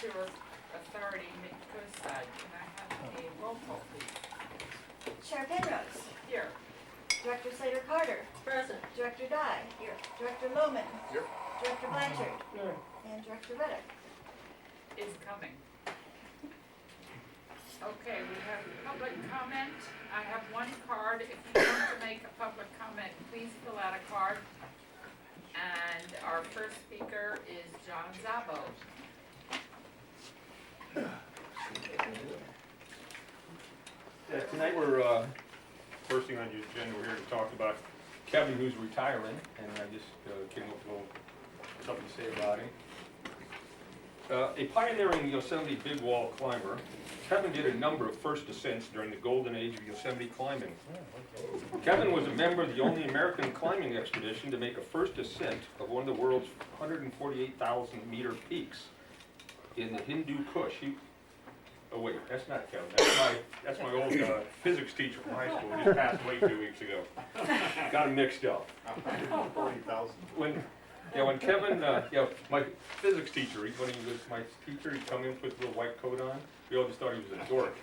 Sewer Authority, Midcoastside. Can I have a roll call, please? Chair Penrose. Here. Director Slater-Carter. Present. Director Dye. Here. Director Lohman. Here. Director Blanchard. Here. And Director Reddick. Is coming. Okay, we have public comment. I have one card. If you want to make a public comment, please fill out a card. And our first speaker is John Zabo. Tonight we're, first thing on the agenda, we're here to talk about Kevin, who's retiring, and I just came up with a little something to say about him. A pioneering Yosemite big wall climber, Kevin did a number of first ascents during the golden age of Yosemite climbing. Kevin was a member of the only American climbing expedition to make a first ascent of one of the world's 148,000 meter peaks in the Hindu Kush. Oh wait, that's not Kevin. That's my old physics teacher from high school. He just passed away 2 weeks ago. Got him mixed up. 40,000. When Kevin, my physics teacher, when he was my teacher, he'd come in, put a little white coat on. We all just thought he was a dork.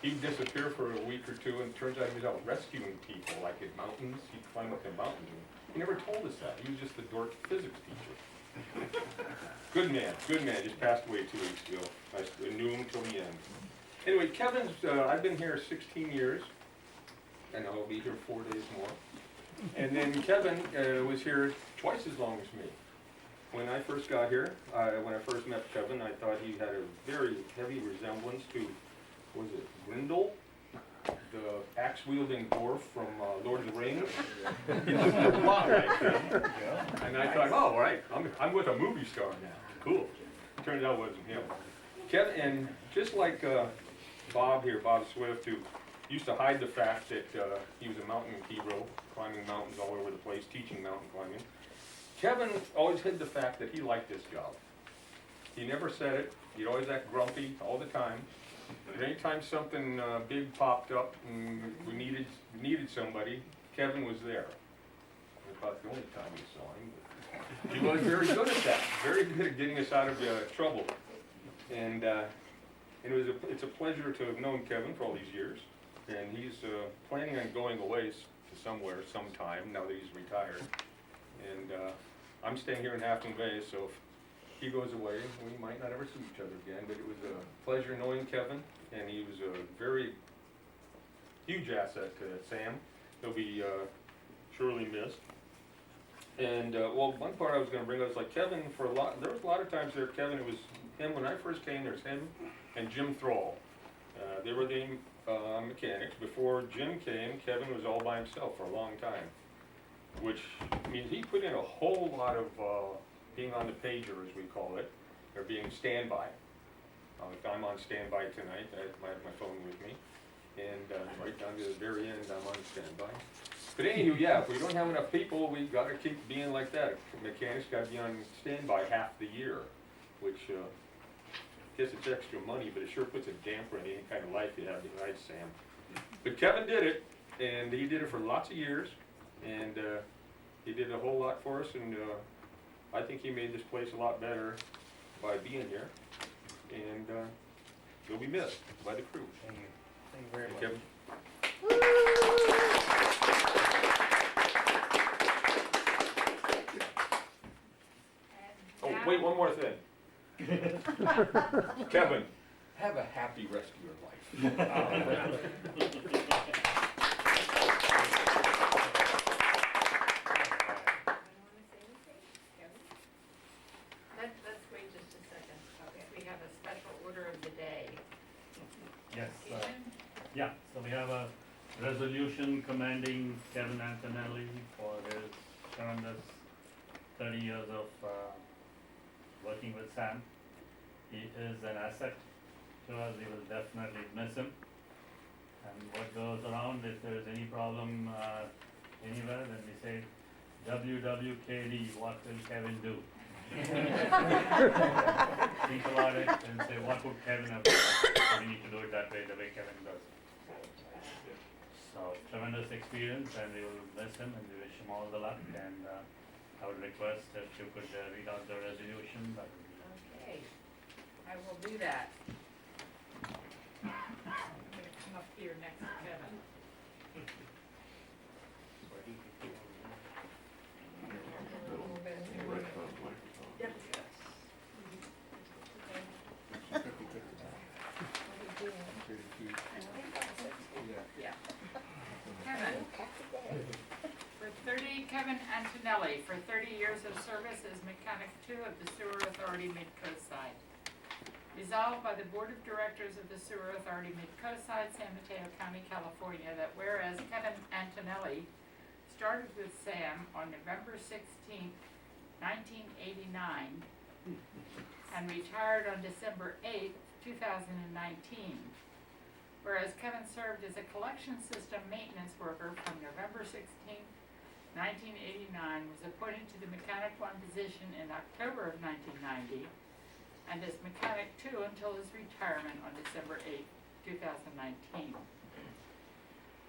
He'd disappear for a week or two, and it turns out he was out rescuing people, like in mountains. He'd climb up the mountains. He never told us that. He was just a dork physics teacher. Good man, just passed away 2 weeks ago. I knew him till the end. Anyway, Kevin's, I've been here 16 years, and I'll be here 4 days more. And then Kevin was here twice as long as me. When I first got here, when I first met Kevin, I thought he had a very heavy resemblance to, was it Grendel? The axe-wielding dwarf from Lord of the Rings. He looked a lot like him. And I thought, oh, all right, I'm with a movie star now. Cool. Turns out it wasn't him. Kevin, and just like Bob here, Bob Swift, who used to hide the fact that he was a mountain hero, climbing mountains all over the place, teaching mountain climbing. Kevin always hid the fact that he liked this job. He never said it. He'd always act grumpy all the time. But anytime something big popped up and we needed somebody, Kevin was there. It was about the only time we saw him. But he was very good at that. Very good at getting us out of trouble. And it's a pleasure to have known Kevin for all these years. And he's planning on going away to somewhere sometime now that he's retired. And I'm staying here in Half Moon Bay, so if he goes away, we might not ever see each other again. But it was a pleasure knowing Kevin, and he was a very huge asset to Sam. He'll be surely missed. And well, one part I was going to bring up is like Kevin. There was a lot of times there. Kevin, it was him when I first came. There's him and Jim Thrall. They were the mechanics. Before Jim came, Kevin was all by himself for a long time, which means he put in a whole lot of being on the pager, as we call it, or being standby. If I'm on standby tonight, I have my phone with me, and right down to the very end, I'm on standby. But anywho, yeah, if we don't have enough people, we've got to keep being like that. Mechanics got to be on standby half the year, which I guess it's extra money, but it sure puts a damper on any kind of life you have besides Sam. But Kevin did it, and he did it for lots of years, and he did a whole lot for us, and I think he made this place a lot better by being here, and he'll be missed by the crew. Thank you. Thank you very much. Kevin. Oh, wait, one more thing. Kevin, have a happy rest of your life. Let's wait just a second. Okay. We have a special order of the day. Yes, Ian? yeah, so we have a resolution commending Kevin Antonelli for his tremendous 30 years of working with Sam. He is an asset to us. We will definitely miss him. And what goes around, if there is any problem anywhere, then we say, WWKD, what will Kevin do? Think about it and say, what would Kevin have done? So we need to do it that way, the way Kevin does. So tremendous experience, and we will miss him, and we wish him all the luck. And I would request if you could read out the resolution. That would be Okay. I will do that. I'm gonna come up here next to Kevin. Yeah. Kevin. Kevin Antonelli, for 30 years of service as Mechanic 2 of the Sewer Authority Midcoastside. Resolved by the Board of Directors of the Sewer Authority Midcoastside, San Mateo County, California, that whereas Kevin Antonelli started with Sam on November 16, 1989, and retired on December 8, 2019. Whereas Kevin served as a collection system maintenance worker from November 16, 1989, was appointed to the Mechanic 1 position in October of 1990, and as Mechanic 2 until his retirement on December 8, 2019.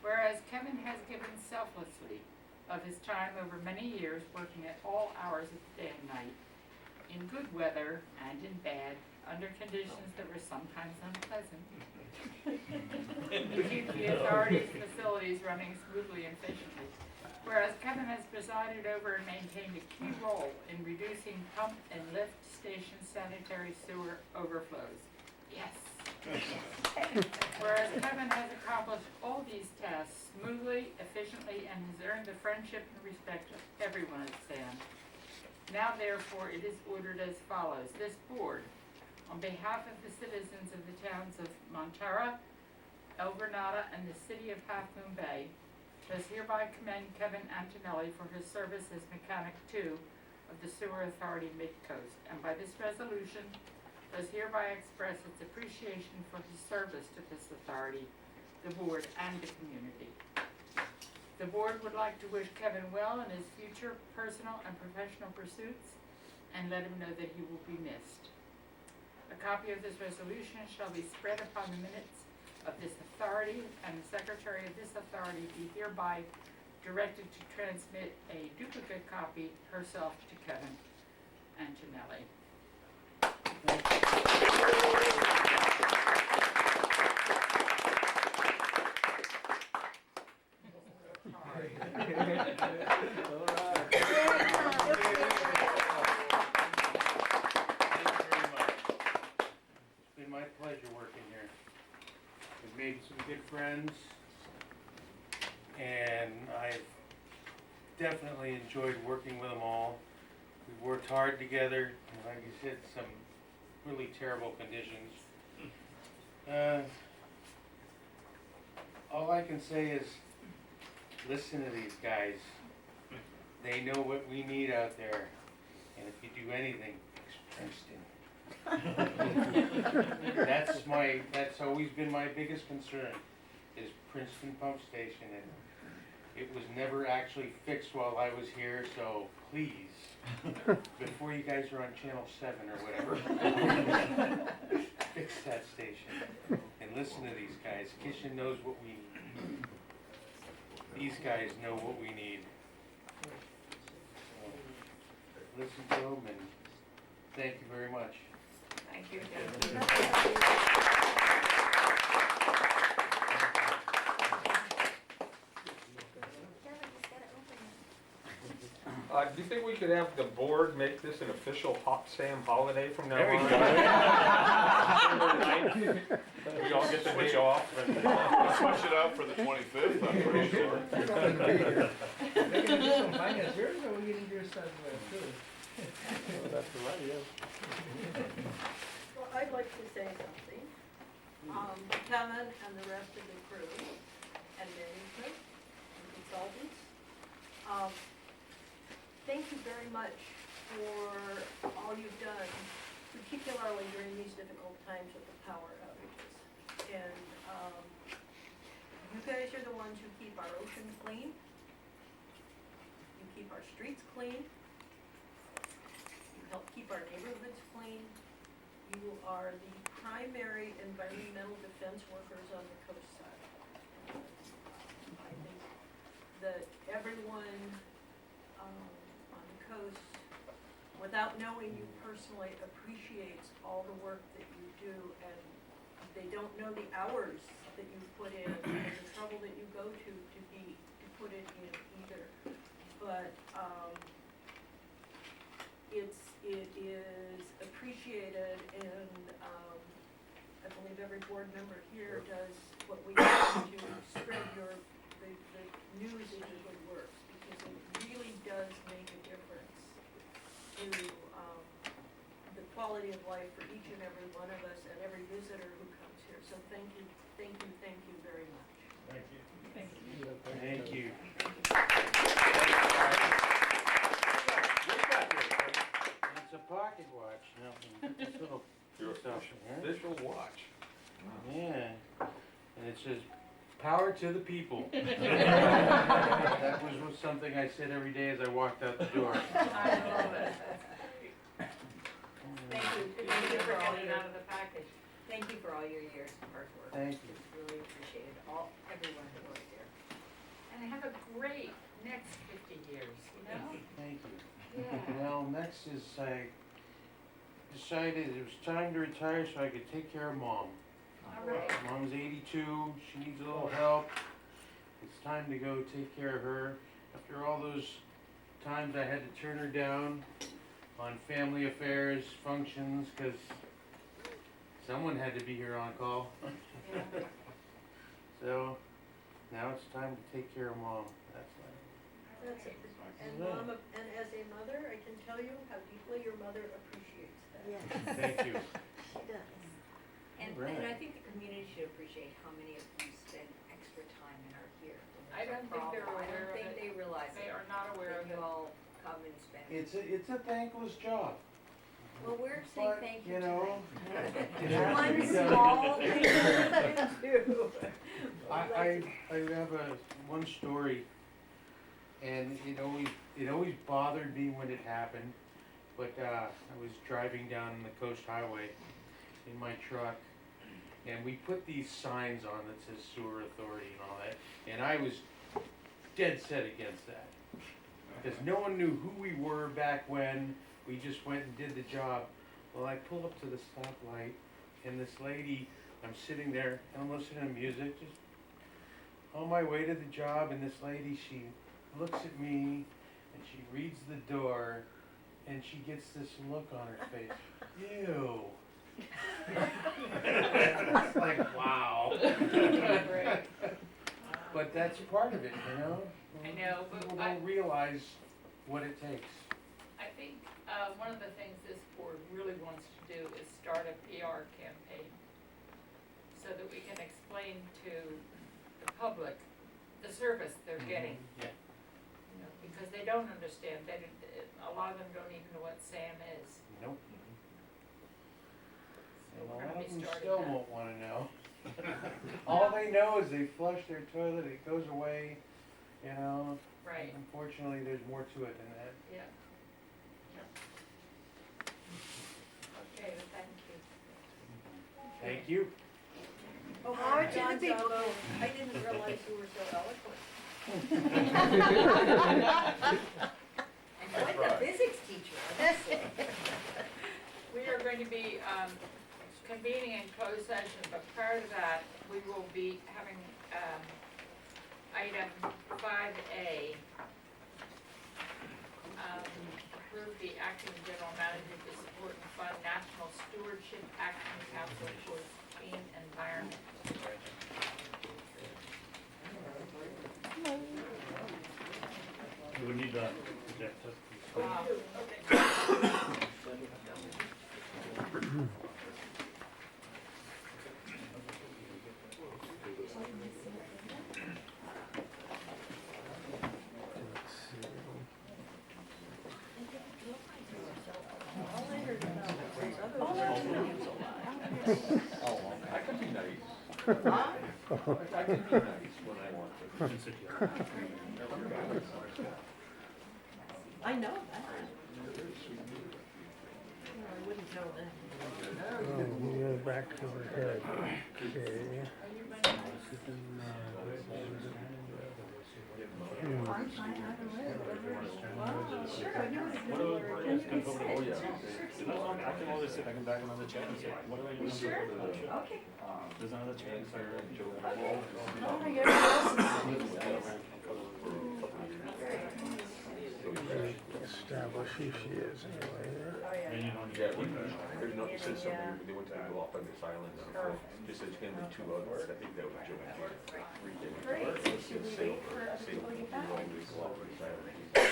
Whereas Kevin has given selflessly of his time over many years, working at all hours of the day and night, in good weather and in bad, under conditions that were sometimes unpleasant, to keep the authority's facilities running smoothly and efficiently. Whereas Kevin has presided over and maintained a key role in reducing pump and lift station sanitary sewer overflows. Yes. Whereas Kevin has accomplished all these tasks smoothly, efficiently, and has earned the friendship and respect of everyone at SAM. Now therefore it is ordered as follows. This board, on behalf of the citizens of the towns of Montara, El Granada, and the city of Half Moon Bay, does hereby commend Kevin Antonelli for his service as Mechanic 2 of the Sewer Authority Midcoast, and by this resolution does hereby express its appreciation for his service to this authority, the board, and the community. The board would like to wish Kevin well in his future personal and professional pursuits, and let him know that he will be missed. A copy of this resolution shall be spread upon the minutes of this authority, and the secretary of this authority be hereby directed to transmit a duplicate copy herself to Kevin Antonelli. My pleasure working here. We've made some good friends, and I've definitely enjoyed working with them all. We've worked hard together, and like you said, some really terrible conditions. All I can say is listen to these guys. They know what we need out there, and if you do anything, it's Princeton. That's always been my biggest concern, is Princeton Pump Station, and it was never actually fixed while I was here, so please, before you guys are on Channel 7 or whatever, fix that station, and listen to these guys. Kishan knows what we need. These guys know what we need. So, listen to them, and thank you very much. Thank you, Kevin. Do you think we could have the board make this an official Hot Sam holiday from now There we on? We all get the day off. Switch it out for the 25th, I'm pretty sure. They're gonna do some finance. Where are we getting your stuff too? That's right, yeah. Well, I'd like to say something. Kevin and the rest of the crew and management and consultants, thank you very much for all you've done, particularly during these difficult times with the power outages. And you guys are the ones who keep our ocean clean. You keep our streets clean. You help keep our neighborhoods clean. You are the primary environmental defense workers on the coast side. I think that everyone on the coast, without knowing you personally, appreciates all the work that you do, and they don't know the hours that you put in, and the trouble that you go to put it in either. But, it is appreciated, and, I believe every board member here does what we can to spread the news of your good works, because it really does make a difference to, the quality of life for each and every one of us and every visitor who comes here. So thank you very much. Thank you. Thank you. It's a pocket watch, now, this little Your stuff here. official watch. Yeah, and it says, "Power to the people." That was something I said every day as I walked out the door. I love it. Thank you for getting out of the package. Thank you for all your years of hard work. Thank you. It's really appreciated, everyone who worked there. And have a great next 50 years, you know? Thank you. Yeah. Well, next is I decided it was time to retire so I could take care of Mom. All right. Mom's 82, she needs a little help. It's time to go take care of her. After all those times I had to turn her down on family affairs, functions, because someone had to be here on call. Yeah. So now it's time to take care of Mom. That's That's it. And Mom, and as a mother, I can tell you how deeply your mother appreciates that. Yes, Thank you. she does. And Right. I think the community should appreciate how many of you spend extra time and are here. when I there's a don't think they're problem. aware of I don't it. think they realize They it, are not aware that of you it. all come and spend. It's a thankless job. Well, we're saying But, thank you you know, tonight. it has to One be done. small thing to do. I have one story, and it always bothered me when it happened. But I was driving down the coast highway in my truck, and we put these signs on that says sewer authority and all that, and I was dead set against that. Because no one knew who we were back when, we just went and did the job. Well, I pull up to the stoplight, and this lady, I'm sitting there, and I'm listening to music, just on my way to the job, and this lady, she looks at me, and she reads the door, and she gets this look on her face. Ew. It's like, wow. But that's part of it, you know? I know, but People I- don't realize what it takes. I think one of the things this board really wants to do is start a PR campaign so that we can explain to the public the service they're getting. Yeah. You know, because they don't understand, a lot of them don't even know what SAM is. Nope. So And a we're lot gonna of be them starting still that. won't wanna know. All they know is they flush their toilet, it goes away, you know? Right, Unfortunately, there's more to it than that. yeah. Okay, well, thank you. Thank you. Oh, Power to the John people. Zabo, I didn't realize you were so eloquent. And quite the physics teacher, I must say. We are going to be convening in closed session, but prior to that, we will be having item 5A. Approve the acting general manager to support and fund National Stewardship Action Council towards clean environment. You would need the projector, please. All I heard about was other things. Oh, I can be nice. I can be nice when I want to. You can sit here. I know that. No, I wouldn't know that. Oh, you go back to her head. Okay. I'm fine either way. Wow, sure, I know it's What good do word. I And just you can come over sit. to- Sure, I can always sit, I can back another chair and sit, whatever you You want. sure? Sure. Okay. There's another chair. Oh, I guess what else is Establish who she is anyway. Then you don't need Yeah, to we, keep her. there's no, it said something, they went to go off on this island, just said it's gonna be 2 others, I think that was Joe. Great, so should we wait for other people to get back?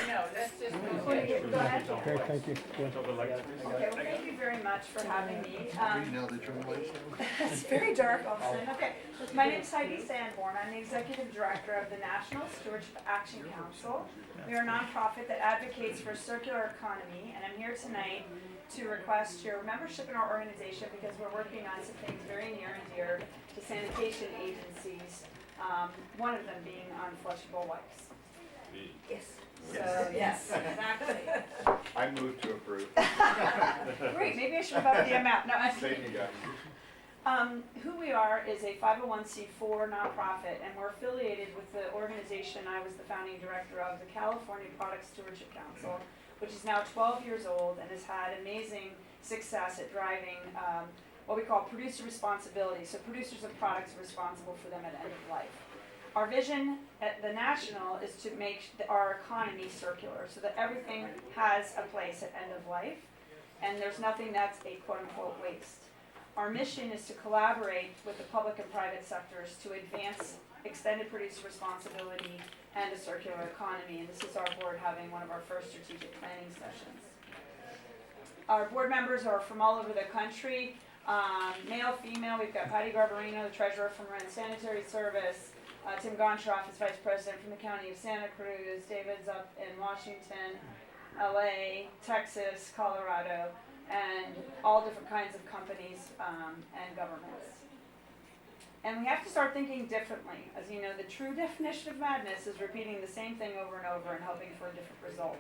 No, let's just move Go it. ahead. Okay, thank you. Switch over lights, please. Okay, well, thank you very much for having me. Now they turn the lights down? It's very dark all of a sudden. Okay, my name is Heidi Sanborn. I'm the Executive Director of the National Stewardship Action Council. We are a nonprofit that advocates for a circular economy, and I'm here tonight to request your membership in our organization because we're working on some things very near and dear to sanitation agencies, one of them being unflushable wipes. Yes. So, yes, exactly. I move to approve. Great, maybe I should have upped the amount. No, I'm Same you guys. Who we are is a 501c4 nonprofit, and we're affiliated with the organization I was the founding director of, the California Product Stewardship Council, which is now 12 years old and has had amazing success at driving what we call producer responsibility. So producers of products are responsible for them at end of life. Our vision at the national is to make our economy circular so that everything has a place at end of life, and there's nothing that's a quote-unquote waste. Our mission is to collaborate with the public and private sectors to advance extended producer responsibility and a circular economy, and this is our board having one of our first strategic planning sessions. Our board members are from all over the country, male, female. We've got Patty Garbarino, the treasurer from Rent Sanitary Service, Tim Gonchroff is vice president from the county of Santa Cruz, David's up in Washington, LA, Texas, Colorado, and all different kinds of companies and governments. And we have to start thinking differently. As you know, the true definition of madness is repeating the same thing over and over and hoping for a different result.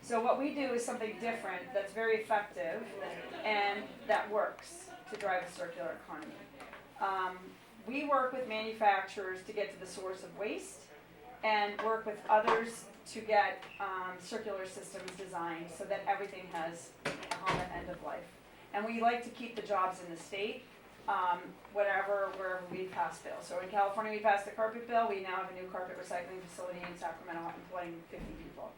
So what we do is something different that's very effective and that works to drive a circular economy. We work with manufacturers to get to the source of waste and work with others to get circular systems designed so that everything has a home at end of life. And we like to keep the jobs in the state, wherever we pass bills. So in California, we passed the carpet bill. We now have a new carpet recycling facility in Sacramento employing 50 people.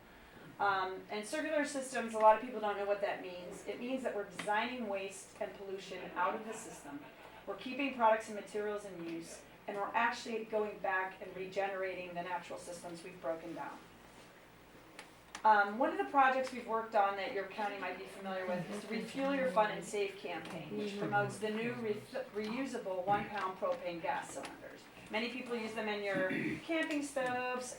And circular systems, a lot of people don't know what that means. It means that we're designing waste and pollution out of the system. We're keeping products and materials in use, and we're actually going back and regenerating the natural systems we've broken down. One of the projects we've worked on that your county might be familiar with is the Refuel Your Fun and Save campaign, which promotes the new reusable 1-pound propane gas cylinders. Many people use them in your camping stoves.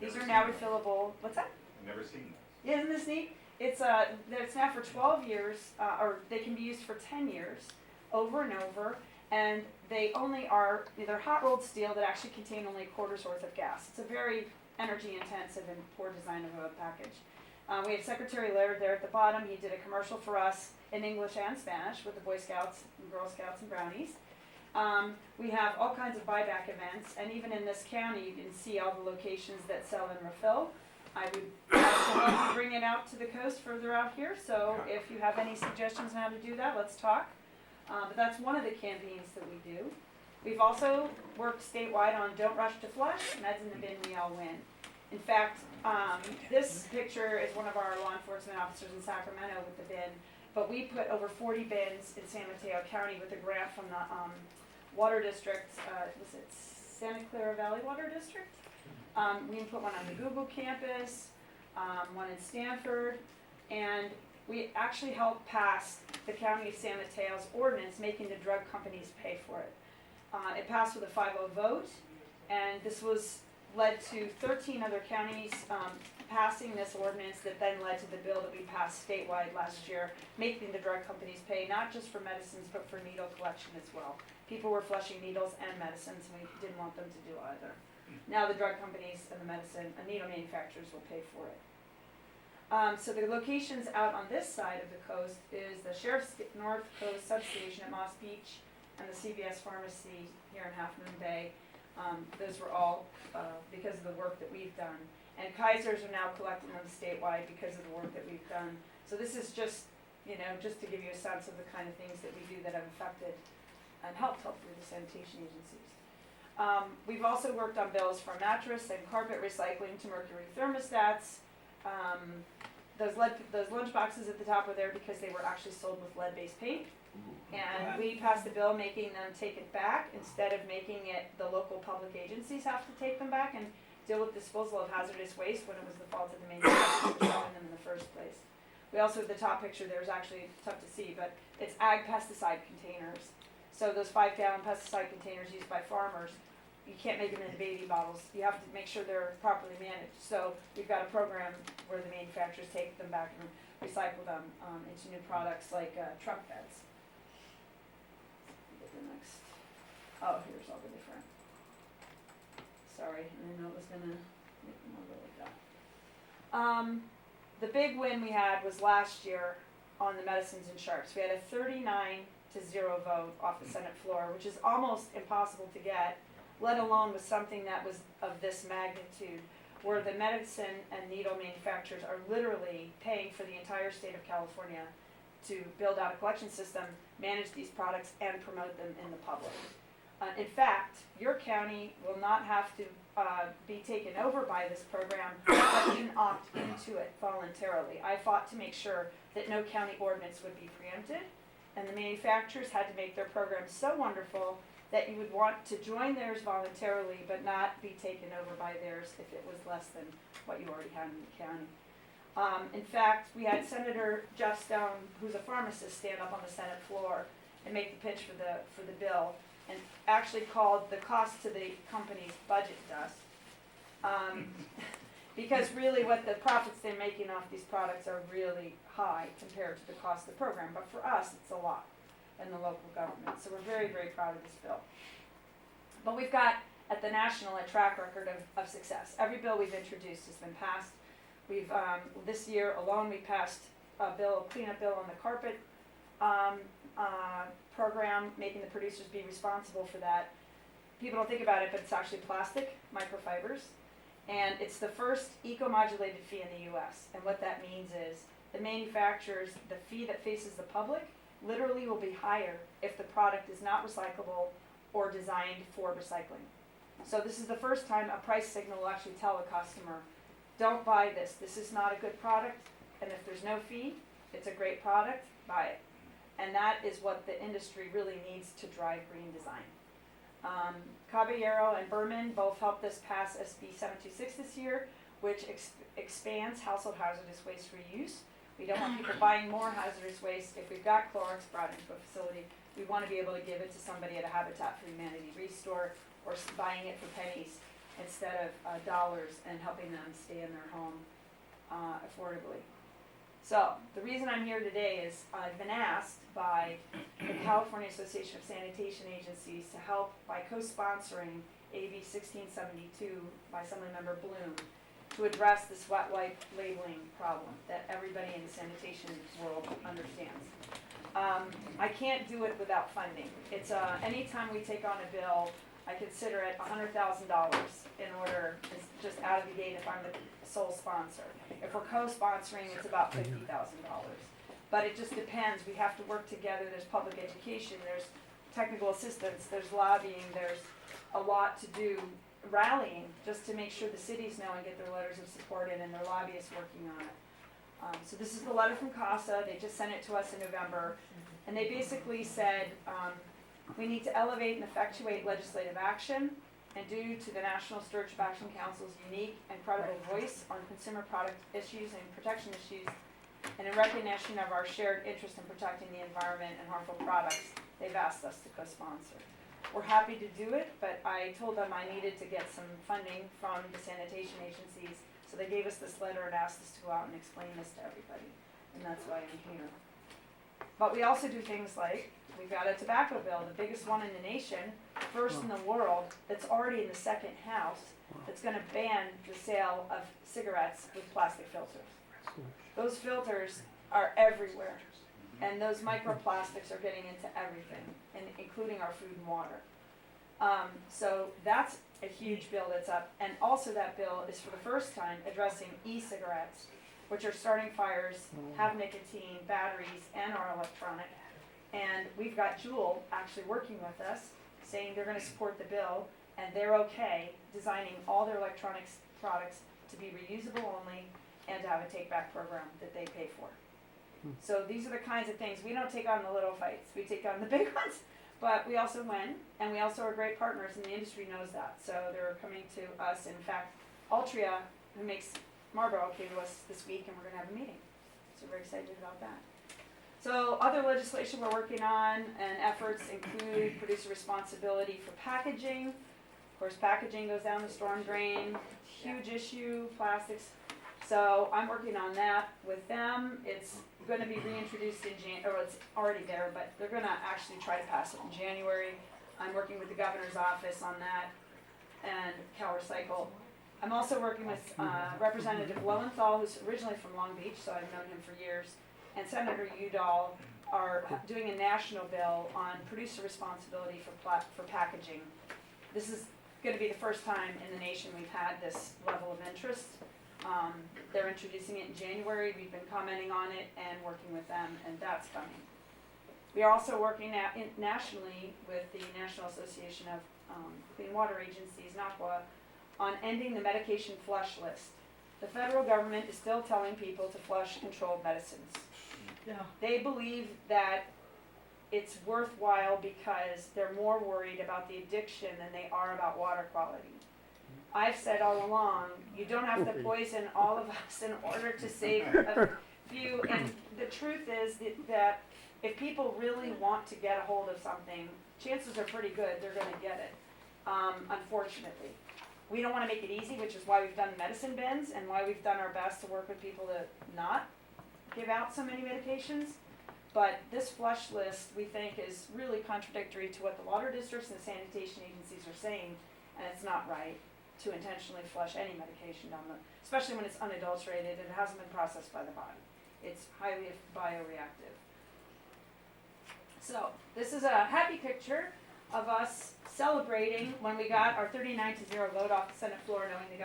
These are now refillable. What's that? Never seen Yeah, isn't this neat? It's now for 12 years, or they can be used for 10 years, over and over, and they're hot rolled steel that actually contain only a quarter's worth of gas. It's a very energy intensive and poor design of a package. We have Secretary Laird there at the bottom. He did a commercial for us in English and Spanish with the Boy Scouts and Girl Scouts and Brownies. We have all kinds of buyback events, and even in this county you can see all the locations that sell and refill. I would like to bring it out to the coast further out here, so if you have any suggestions on how to do that, let's talk. But that's one of the campaigns that we do. We've also worked statewide on Don't Rush to Flush, Meds in the Bin, We All Win. In fact, this picture is one of our law enforcement officers in Sacramento with the bin, but we put over 40 bins in San Mateo County with a grant from the water district, was it Santa Clara Valley Water District? We can put one on the Google campus, one in Stanford, and we actually helped pass the County of San Mateo's ordinance making the drug companies pay for it. It passed with a 5-0 vote, and this led to 13 other counties passing this ordinance that then led to the bill that we passed statewide last year, making the drug companies pay not just for medicines but for needle collection as well. People were flushing needles and medicines, and we didn't want them to do either. Now the drug companies and the needle manufacturers will pay for it. So the locations out on this side of the coast is the Sheriff's North Coast Substation at Moss Beach and the CVS Pharmacy here in Half Moon Bay. Those were all because of the work that we've done. And Kaisers are now collecting them statewide because of the work that we've done. So this is just, just to give you a sense of the kind of things that we do that have affected and helped hopefully the sanitation agencies. We've also worked on bills for mattress and carpet recycling to mercury thermostats. Those lunch boxes at the top are there because they were actually sold with lead-based paint. And we passed a bill making them take it back instead of making it the local public agencies have to take them back and deal with disposal of hazardous waste when it was the fault of the manufacturer for selling them in the first place. We also, the top picture there is actually tough to see, but it's ag pesticide containers. So those 5-gallon pesticide containers used by farmers, you can't make them in baby bottles. You have to make sure they're properly managed. So we've got a program where the manufacturers take them back and recycle them into new products like truck beds. Get the next. Oh, here's all the different. Sorry, I didn't know it was gonna make them over like that. The big win we had was last year on the medicines and sharps. We had a 39-0 vote off the Senate floor, which is almost impossible to get, let alone with something that was of this magnitude, where the medicine and needle manufacturers are literally paying for the entire state of California to build out a collection system, manage these products, and promote them in the public. In fact, your county will not have to be taken over by this program, but can opt into it voluntarily. I fought to make sure that no county ordinance would be preempted, and the manufacturers had to make their program so wonderful that you would want to join theirs voluntarily, but not be taken over by theirs if it was less than what you already had in the county. In fact, we had Senator Jeff Stone, who's a pharmacist, stand up on the Senate floor and make the pitch for the bill, and actually called the cost to the company's budget dust. Because really what the profits they're making off these products are really high compared to the cost of the program. But for us, it's a lot in the local government. So we're very, very proud of this bill. But we've got, at the national, a track record of success. Every bill we've introduced has been passed. We've, this year alone, we passed a cleanup bill on the carpet program, making the producers be responsible for that. People don't think about it, but it's actually plastic microfibers, and it's the first eco-modulated fee in the U.S. And what that means is the manufacturers, the fee that faces the public, literally will be higher if the product is not recyclable or designed for recycling. So this is the first time a price signal will actually tell a customer, don't buy this. This is not a good product, and if there's no fee, it's a great product, buy it. And that is what the industry really needs to drive green design. Caballero and Berman both helped us pass SB 726 this year, which expands household hazardous waste reuse. We don't want people buying more hazardous waste. If we've got Clorox brought into a facility, we want to be able to give it to somebody at a Habitat for Humanity restore, or buying it for pennies instead of dollars, and helping them stay in their home affordably. So, the reason I'm here today is I've been asked by the California Association of Sanitation Agencies to help by co-sponsoring AB 1672 by Assemblymember Bloom to address this wet wipe labeling problem that everybody in the sanitation world understands. I can't do it without funding. It's anytime we take on a bill, I consider it $100,000 in order, it's just out of the gate if I'm the sole sponsor. If we're co-sponsoring, it's about $50,000. But it just depends. We have to work together. There's public education, there's technical assistance, there's lobbying, there's a lot to do, rallying, just to make sure the cities know and get their letters of support in, and their lobbyists working on it. So this is the letter from CASA. They just sent it to us in November. And they basically said, we need to elevate and effectuate legislative action, and due to the National Stewardship Action Council's unique and credible voice on consumer product issues and protection issues, and in recognition of our shared interest in protecting the environment and harmful products, they've asked us to co-sponsor. We're happy to do it, but I told them I needed to get some funding from the sanitation agencies, so they gave us this letter and asked us to go out and explain this to everybody, and that's why I'm here. But we also do things like, we've got a tobacco bill, the biggest one in the nation, first in the world, that's already in the second house, that's gonna ban the sale of cigarettes with plastic filters. Those filters are everywhere, and those microplastics are getting into everything, and including our food and water. So that's a huge bill that's up, and also that bill is for the first time addressing e-cigarettes, which are starting fires, have nicotine, batteries, and are electronic. And we've got Juul actually working with us, saying they're gonna support the bill, and they're okay designing all their electronics products to be reusable only and to have a take-back program that they pay for. So these are the kinds of things, we don't take on the little fights, we take on the big ones, but we also win, and we also are great partners, and the industry knows that. So they're coming to us, in fact, Altria, who makes Marlboro, came to us this week, and we're gonna have a meeting. So we're excited about that. So other legislation we're working on and efforts include producer responsibility for packaging. Of course, packaging goes down the storm drain, huge issue, plastics. So I'm working on that with them. It's gonna be reintroduced in it's already there, but they're gonna actually try to pass it in January. I'm working with the governor's office on that and Cal Recycle. I'm also working with Representative Lowenthal, who's originally from Long Beach, so I've known him for years, and Senator Udall are doing a national bill on producer responsibility for packaging. This is going to be the first time in the nation we've had this level of interest. They're introducing it in January. We've been commenting on it and working with them, and that's coming. We are also working nationally with the National Association of Clean Water Agencies, NACWA, on ending the medication flush list. The federal government is still telling people to flush controlled medicines. Yeah. They believe that it's worthwhile because they're more worried about the addiction than they are about water quality. I've said all along, you don't have to poison all of us in order to save a few, and the truth is that if people really want to get a hold of something, chances are pretty good they're gonna get it, unfortunately. We don't wanna make it easy, which is why we've done medicine bins and why we've done our best to work with people to not give out so many medications. But this flush list, we think, is really contradictory to what the water districts and the sanitation agencies are saying, and it's not right to intentionally flush any medication down the, especially when it's unadulterated and it hasn't been processed by the body. It's highly bioreactive. So, this is a happy picture of us celebrating when we got our 39-0 vote off the Senate floor, knowing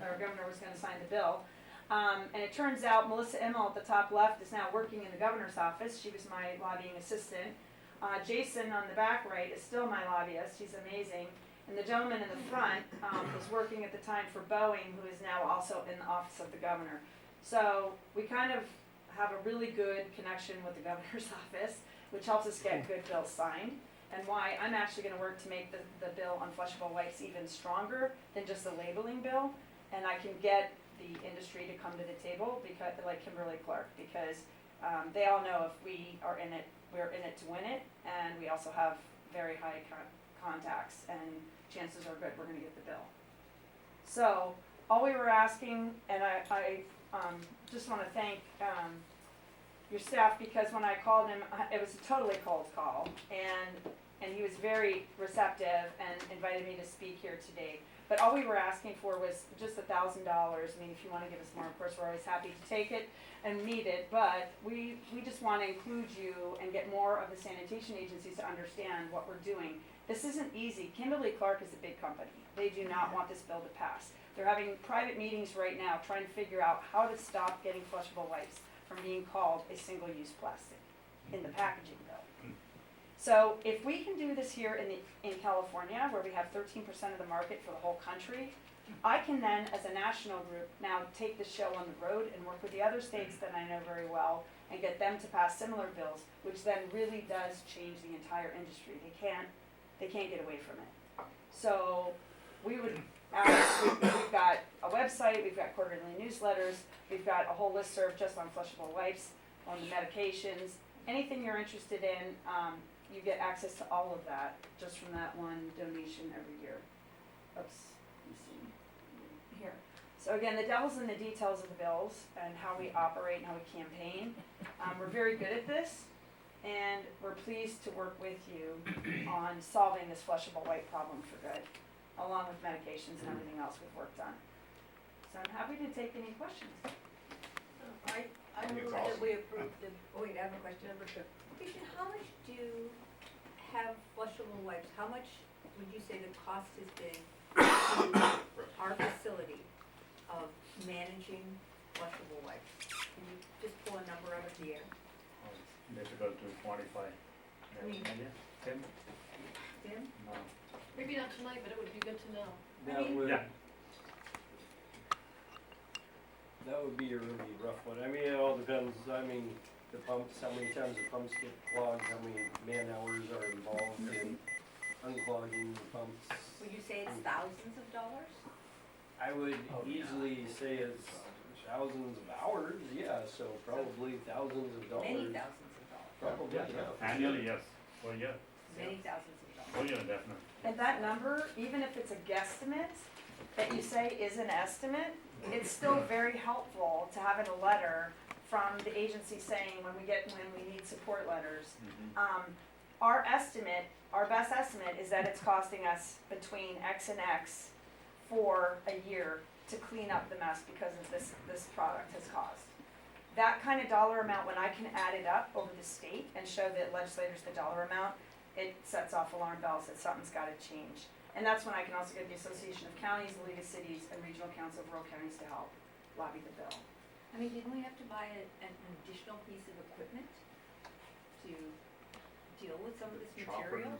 our governor was gonna sign the bill. And it turns out Melissa Immel at the top left is now working in the governor's office. She was my lobbying assistant. Jason on the back right is still my lobbyist. He's amazing. And the gentleman in the front was working at the time for Boeing, who is now also in the office of the governor. So we kind of have a really good connection with the governor's office, which helps us get good bills signed. And why I'm actually going to work to make the bill on flushable wipes even stronger than just the labeling bill. And I can get the industry to come to the table, because, like Kimberly Clark, because they all know if we are in it, we're in it to win it, and we also have very high contacts, and chances are good we're going to get the bill. So all we were asking, and I just want to thank your staff, because when I called him, it was a totally cold call, and he was very receptive and invited me to speak here today. But all we were asking for was just $1,000. I mean, if you want to give us more, of course, we're always happy to take it and need it. But we just want to include you and get more of the sanitation agencies to understand what we're doing. This isn't easy. Kimberly Clark is a big company. They do not want this bill to pass. They're having private meetings right now trying to figure out how to stop getting flushable wipes from being called a single-use plastic in the packaging bill. So if we can do this here in California, where we have 13% of the market for the whole country, I can then, as a national group, now take the show on the road and work with the other states that I know very well and get them to pass similar bills, which then really does change the entire industry. They can't get away from it. So we would we've got a website, we've got quarterly newsletters, we've got a whole listserv just on flushable wipes, on the medications, anything you're interested in. You get access to all of that just from that one donation every year. Oops, let me see here. So again, the devil's in the details of the bills and how we operate and how we campaign. We're very good at this, and we're pleased to work with you on solving this flushable wipe problem for good, along with medications and everything else we've worked on. So I'm happy to take any questions. I move that we approve the, Wait, I have a question. number two. Christian, how much do you have flushable wipes? How much would you say the cost has been to our facility of managing flushable wipes? Can you just pull a number out of the air? Oh, it's difficult to quantify. I mean- Tim? Tim? No. Maybe not tonight, but it would be good to know. That would, Yeah. that would be a really rough one. I mean, it all depends. I mean, the pumps, how many times the pumps get clogged, how many man hours are involved in unclogging the pumps. Would you say it's thousands of dollars? I would Oh, yeah. easily say it's thousands of hours, yeah, so probably thousands of dollars. Many thousands of dollars. Probably, yeah. Annually, yes, per year, Many thousands of per dollars. year, definitely. And that number, even if it's a guesstimate, that you say is an estimate, it's still very helpful to have in a letter from the agency saying when we need support letters. Our estimate, our best estimate is that it's costing us between X and X for a year to clean up the mess because of this product has caused. That kind of dollar amount, when I can add it up over the state and show the legislators the dollar amount, it sets off alarm bells that something's gotta change. And that's when I can also get the Association of Counties, the League of Cities, and Regional Council of Rural Counties to help lobby the bill. I mean, didn't we have to buy an additional piece of equipment to deal with some of this material?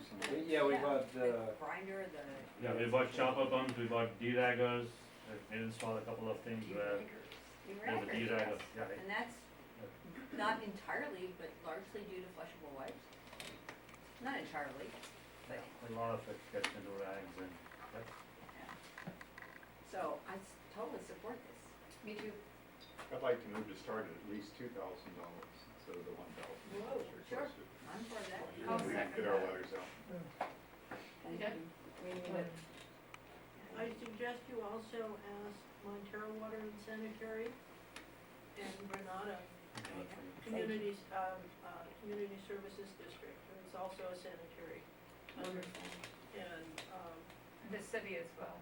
Yeah, we bought The the, grinder, the. Yeah, we bought chopper pumps, we bought D-raggers, we installed a couple of things where, Derailleur, with the D-ragger, yes. yeah, And that's not entirely, but largely due to flushable wipes. Not entirely, but, a lot of it gets into rags and, yep. so I totally support this. Me too. I'd like to move to start at least $2,000 instead of the $1,000 Whoa, sure. requested. I'm for that. I'll We second get our that. letters out. Thank Okay. you. We need it. I suggest you also ask Montero Water and Sanitary and Granada Communities, Community Services District, and it's also a sanitary. Wonderful. And, The city as well.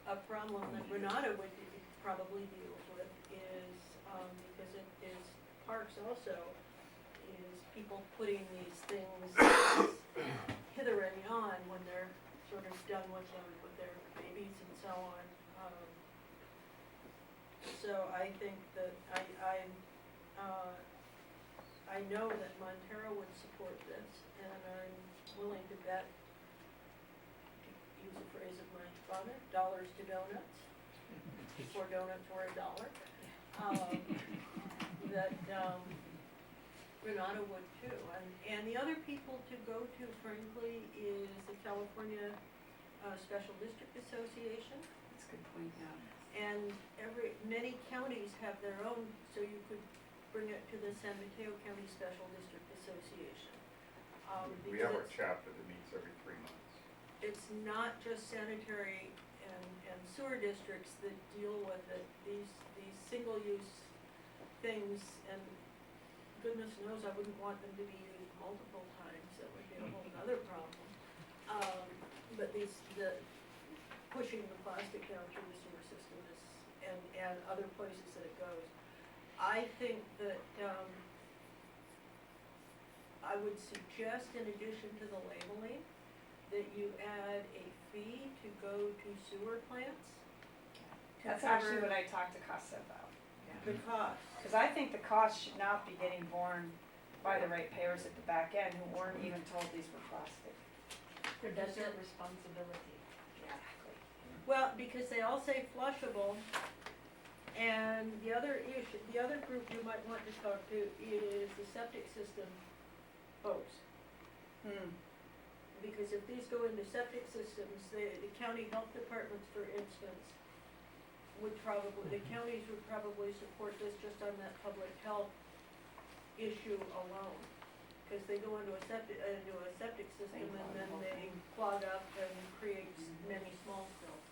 a problem that Granada would probably deal with is, because it is parks also, is people putting these things hither and yon when they're sort of done with them, with their babies and so on. So I think that I know that Montero would support this, and I'm willing to bet, to use a phrase of my father, dollars to donuts, or donuts for $1, that Granada would too. And the other people to go to, frankly, is the California Special District Association. That's a good point, yeah. And many counties have their own, so you could bring it to the San Mateo County Special District Association. We have our because chapter that meets every 3 months. it's not just sanitary and sewer districts that deal with it. These single-use things, and goodness knows I wouldn't want them to be used multiple times, that would be a whole other problem. But the pushing the plastic down through the sewer system is, and other places that it goes. I think that, I would suggest, in addition to the labeling, that you add a fee to go to sewer plants. to That's actually cover what I talked to Casa about. the cost. Because I think the cost should not be getting borne by the ratepayers at the back end who weren't even told these were plastic. That's their responsibility. Exactly. Well, because they all say flushable, and the other issue, the other group you might want to talk to is the septic system folks. Because if these go into septic systems, the county health departments, for instance, would probably, the counties would probably support this just on that public health issue alone. Because they go into a septic system and then they clog up and create many small spills.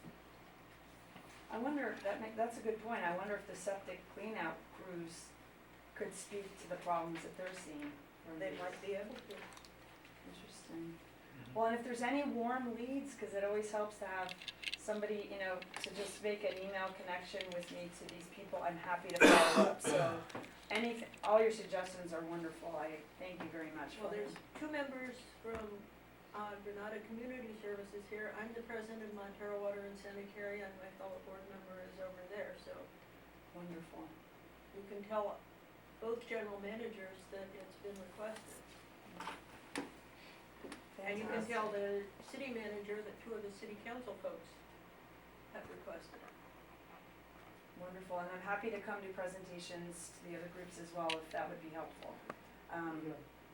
I wonder, that's a good point. I wonder if the septic cleanout crews could speak to the problems that they're seeing. from They these. might be able to. Interesting. Well, and if there's any warm leads, because it always helps to have somebody, to just make an email connection with me to these people, I'm happy to follow up. So all your suggestions are wonderful. I thank you very much Well, for there's them. 2 members from Granada Community Services here. I'm the president of Montero Water and Sanitary, and my fellow board member is over there, so Wonderful. you can tell both general managers that it's been requested. And you can tell the city manager that 2 of the city council folks have requested it. Wonderful, and I'm happy to come to presentations to the other groups as well, if that would be helpful.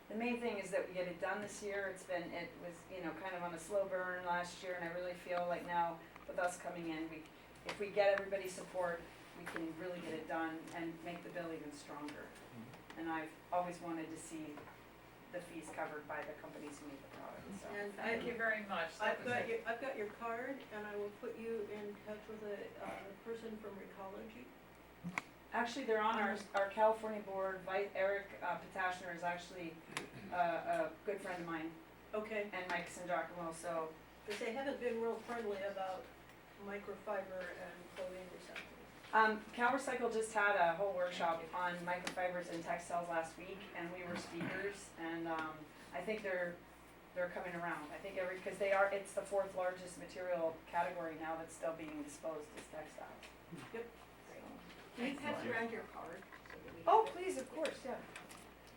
The main thing is that we get it done this year. It was, kind of on a slow burn last year, and I really feel like now with us coming in, if we get everybody's support, we can really get it done and make the bill even stronger. And I've always wanted to see the fees covered by the companies who make the product, so. And Thank you very much. I've got your card, and I will put you in touch with a person from Recology. Actually, they're on our California board. Eric Patashner is actually a good friend of mine, Okay, and Mike Sandracamo, so. because they haven't been real friendly about microfiber and clothing recycling. Cal Recycle just had a whole workshop on microfibers and textiles last week, and we were speakers, and I think they're coming around. I think because it's the 4th largest material category now that's still being disposed is textiles. Yep. Can you pass around your card? So that we Oh, have it? please, of course, yeah.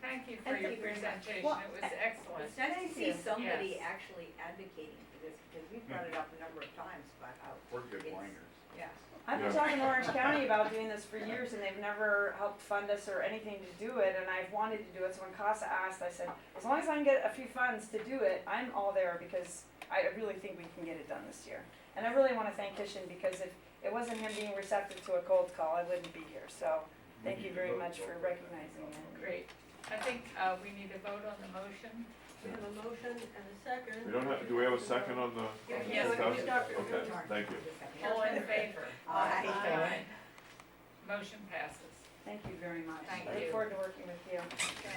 Thank you for And your thank you very much. presentation, Well, it was excellent. It's nice to see you. somebody Yes. actually advocating for this, because we've brought it up a number of times about how, We're good It's- whiners. yeah. I've been talking to Orange County about doing this for years, and they've never helped fund us or anything to do it, and I've wanted to do it, so when CASA asked, I said, as long as I can get a few funds to do it, I'm all there, because I really think we can get it done this year. And I really wanna thank Kishan, because if it wasn't him being receptive to a cold call, I wouldn't be here, so thank you very much for recognizing it. Great. I think we need a vote on the motion. We have a motion and a second. We don't have, do we have a second on the? Yes, discussion? Dr. Okay, thank you. All in favor? Aye. Motion passes. Thank you very much. Thank I you. look forward to working with you.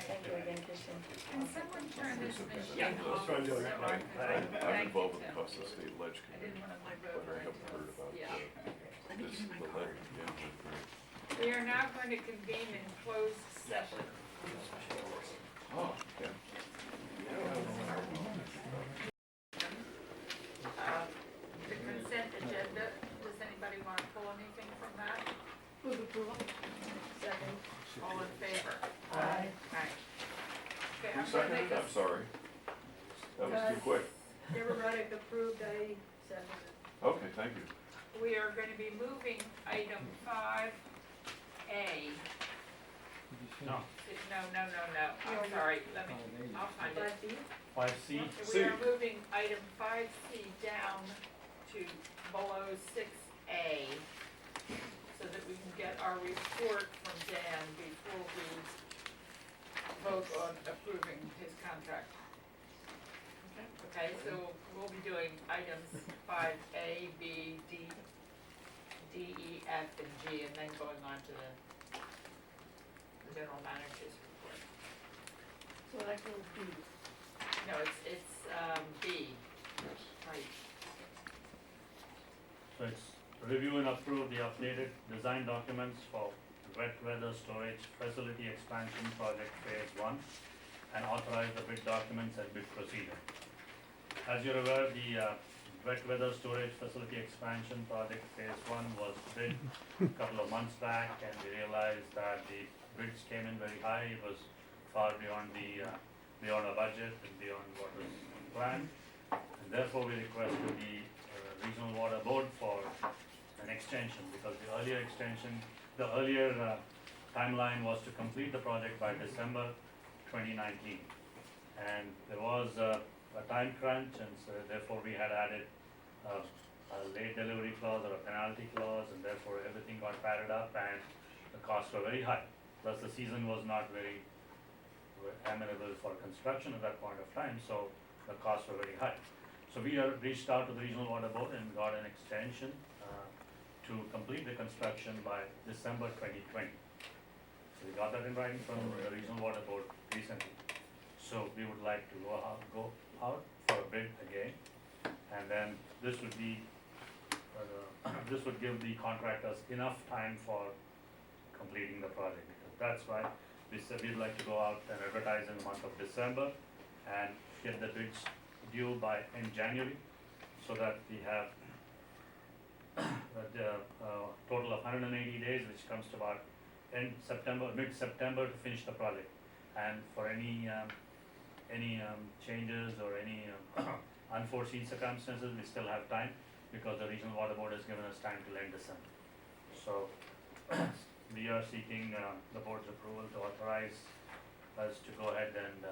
Thank you again, Kishan. Can someone turn this machine Yeah, off? that's what I'm doing. so I can- I'm Thank involved you, with the Tim. Costa State Ledge I didn't Committee, wanna move but over I haven't heard until, about yeah. this, the ledge, yeah, great. We are now going to convene in closed session. Oh, yeah. The consent agenda, does anybody want to pull anything from that? Move approval. Second. All in favor? Aye. Aye. Okay, Who I'm gonna seconded make it? I'm sorry. That was too quick. Deborah Reddick approved, I seconded. Okay, thank you. We are going to be moving item 5A. No, No, I'm sorry, I'll find it. 5B? 5C. We are moving item 5C down to below 6A so that we can get our report from Dan before we vote on approving his contract. Okay, so we'll be doing items 5A, B, D, E, F, and G, and then going on to the general manager's report. So that goes B. No, it's B, Yes. right. So it's review and approve the updated design documents for wet weather storage facility expansion project phase 1 and authorize the bid documents and bid procedure. As you're aware, the wet weather storage facility expansion project phase 1 was bid a couple of months back, and we realized that the bids came in very high. It was far beyond beyond our budget and beyond what was planned. And therefore, we requested the Regional Water Board for an extension, because the earlier timeline was to complete the project by December 2019. And there was a time crunch, and so therefore we had added a late delivery clause or a penalty clause, and therefore everything got padded up and the costs were very high. Plus the season was not very amenable for construction at that point of time, so the costs were very high. So we reached out to the Regional Water Board and got an extension to complete the construction by December 2020. So we got that in writing from the Regional Water Board recently. So we would like to go out for a bid again, and then this would be, this would give the contractors enough time for completing the project, because that's why we said we'd like to go out and advertise in the month of December and get the bids due in January, so that we have the total of 180 days, which comes to about mid-September to finish the project. And for any changes or any unforeseen circumstances, we still have time, because the Regional Water Board has given us time to lend the sum. So we are seeking the board's approval to authorize us to go ahead and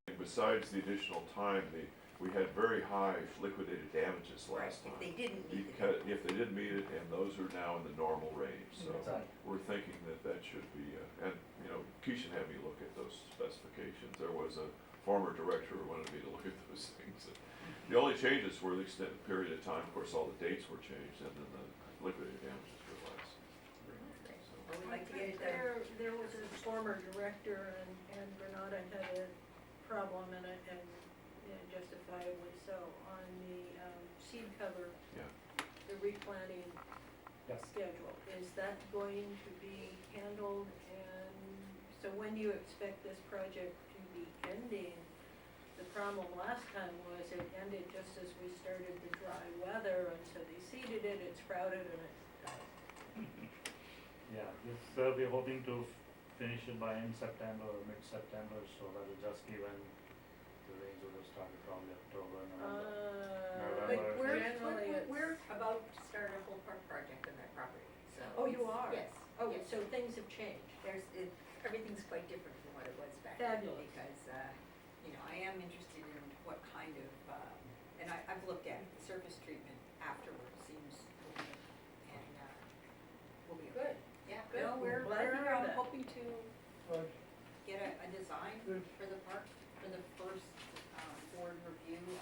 And besides the additional time, we had very high liquidated damages last If time. they didn't meet it. Because, if they didn't meet it, and those are now in the normal range, so Right. we're thinking that that should be, and, you know, Keisha had me look at those specifications. There was a former director who wanted me to look at those things. The only changes were the extended period of time, of course, all the dates were changed, and then the liquidated damages were less. So, Well, we'd like to get it done. There was a former director and Renata had a problem and justifiably so, on the seed cover, Yeah. the replanting Yes. schedule. Is that going to be handled, and so when do you expect this project to be ending? The problem last time was it ended just as we started the dry weather, and so they seeded it, it sprouted, and it died. Yeah, this, we're hoping to finish it by end September or mid-September, so that will just given the rains would have started probably October, November. But November. we're We're about to start a whole park project on that property, so. Oh, you are? Yes. Oh, yes. so things have changed. Everything's quite different from what it was back then. Fabulous. Because, I am interested in what kind of, and I've looked at it, the surface treatment afterwards seems okay, and, will be. Good. Yeah, Good. no, we're, Glad to hear that. hoping to get a design for the park for the first, board review in,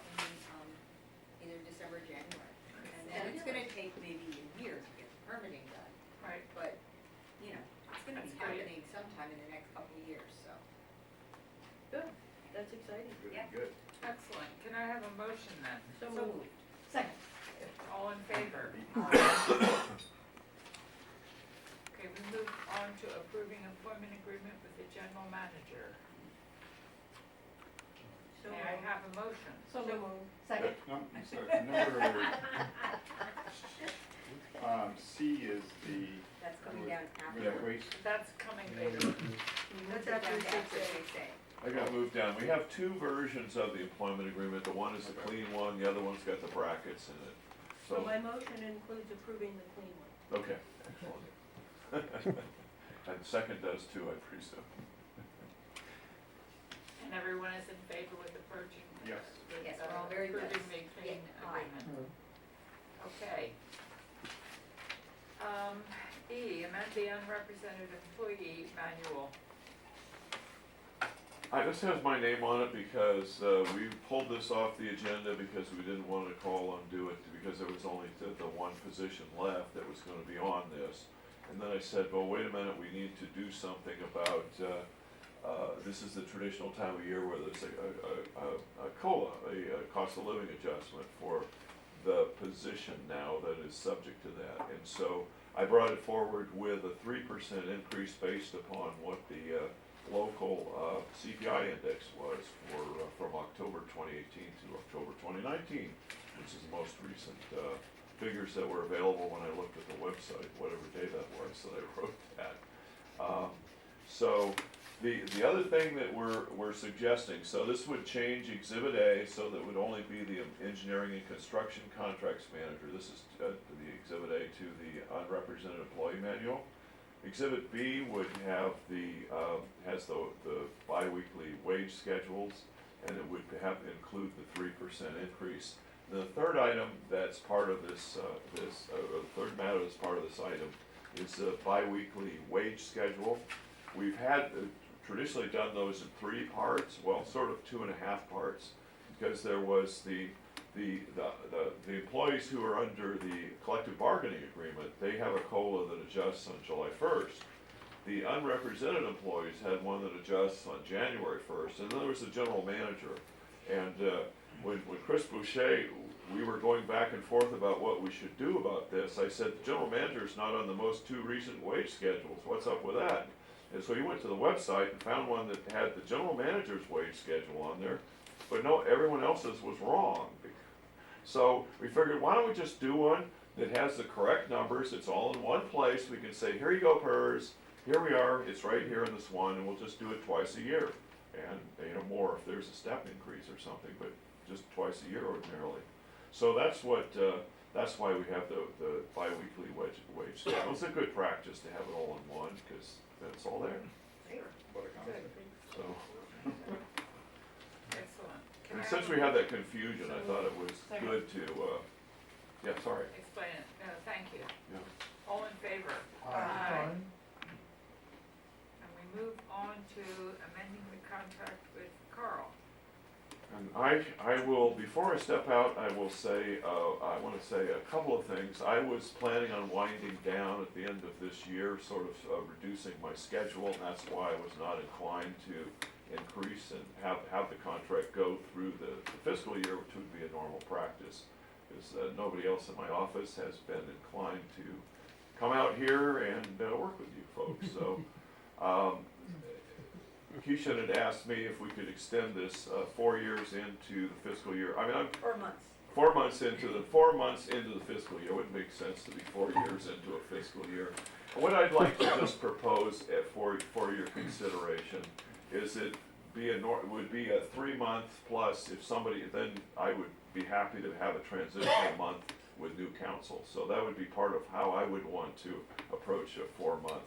either December or January. And then it's gonna take maybe a year to get the permitting done, Right. but, it's gonna be That's great. happening sometime in the next couple of years, so. Good, that's exciting. Good, Yeah. good. Excellent. Can I have a motion then? So moved. Second. All in favor? Okay, we move on to approving employment agreement with the general manager. So May I moved. have a motion? So moved. Second. I'm sorry, number, C is the, That's coming down yeah, after. waste, That's coming later. That's Down after to 6A. 6A. I got moved down. We have two versions of the employment agreement. The one is the clean one, the other one's got the brackets in it. So So, my motion includes approving the clean one. okay, excellent. And second does too, I presume. And everyone is in favor with approaching? Yes. Yes, we're all very good. Approving the clean Yeah, aye. agreement. Okay. Amend the unrepresented employee manual. This has my name on it because we pulled this off the agenda because we didn't want to call undo it because there was only the one position left that was going to be on this. And then I said, well, wait a minute, we need to do something about, this is the traditional time of year where there's a COLA, a cost of living adjustment for the position now that is subject to that. And so I brought it forward with a 3% increase based upon what the local CPI index was from October 2018 to October 2019, which is the most recent figures that were available when I looked at the website, whatever day that was that I wrote that. So the other thing that we're suggesting, so this would change Exhibit A, so that would only be the engineering and construction contracts manager. This is the Exhibit A to the unrepresented employee manual. Exhibit B would have has the biweekly wage schedules, and it would include the 3% increase. The third item that's part of this, or the third matter that's part of this item is the biweekly wage schedule. We've had traditionally done those in 3 parts, well, sort of 2.5 parts, because there was the employees who are under the collective bargaining agreement, they have a COLA that adjusts on July 1st. The unrepresented employees had one that adjusts on January 1st, and then there was the general manager. And when Chris Boucher, we were going back and forth about what we should do about this, I said, the general manager is not on the most 2 recent wage schedules, what's up with that? And so he went to the website and found one that had the general manager's wage schedule on there, but no, everyone else's was wrong. So we figured, why don't we just do one that has the correct numbers, it's all in one place, we can say, here you go, PERS, here we are, it's right here in this one, and we'll just do it twice a year. And, more if there's a step increase or something, but just twice a year ordinarily. So that's what, that's why we have the bi-weekly wage scale. It's a good practice to have it all in one, because then it's all there, What a concept. so. Excellent. Can And I since have we had that confusion, I thought it was good to, yeah, sorry. Explain it, no, thank you. Yeah. All in favor? Aye. And we move on to amending the contract with Carl. And I will, before I step out, I will say, I want to say a couple of things. I was planning on winding down at the end of this year, sort of reducing my schedule, and that's why I was not inclined to increase and have the contract go through the fiscal year, which would be a normal practice. Because nobody else in my office has been inclined to come out here and work with you folks, so. Keisha had asked me if we could extend this 4 years into the fiscal year. I mean, I'm 4 months. 4 months into the fiscal year. It wouldn't make sense to be 4 years into a fiscal year. What I'd like to just propose for your consideration is it would be a 3 month plus if somebody, then I would be happy to have a transitional month with new council. So that would be part of how I would want to approach a 4 month.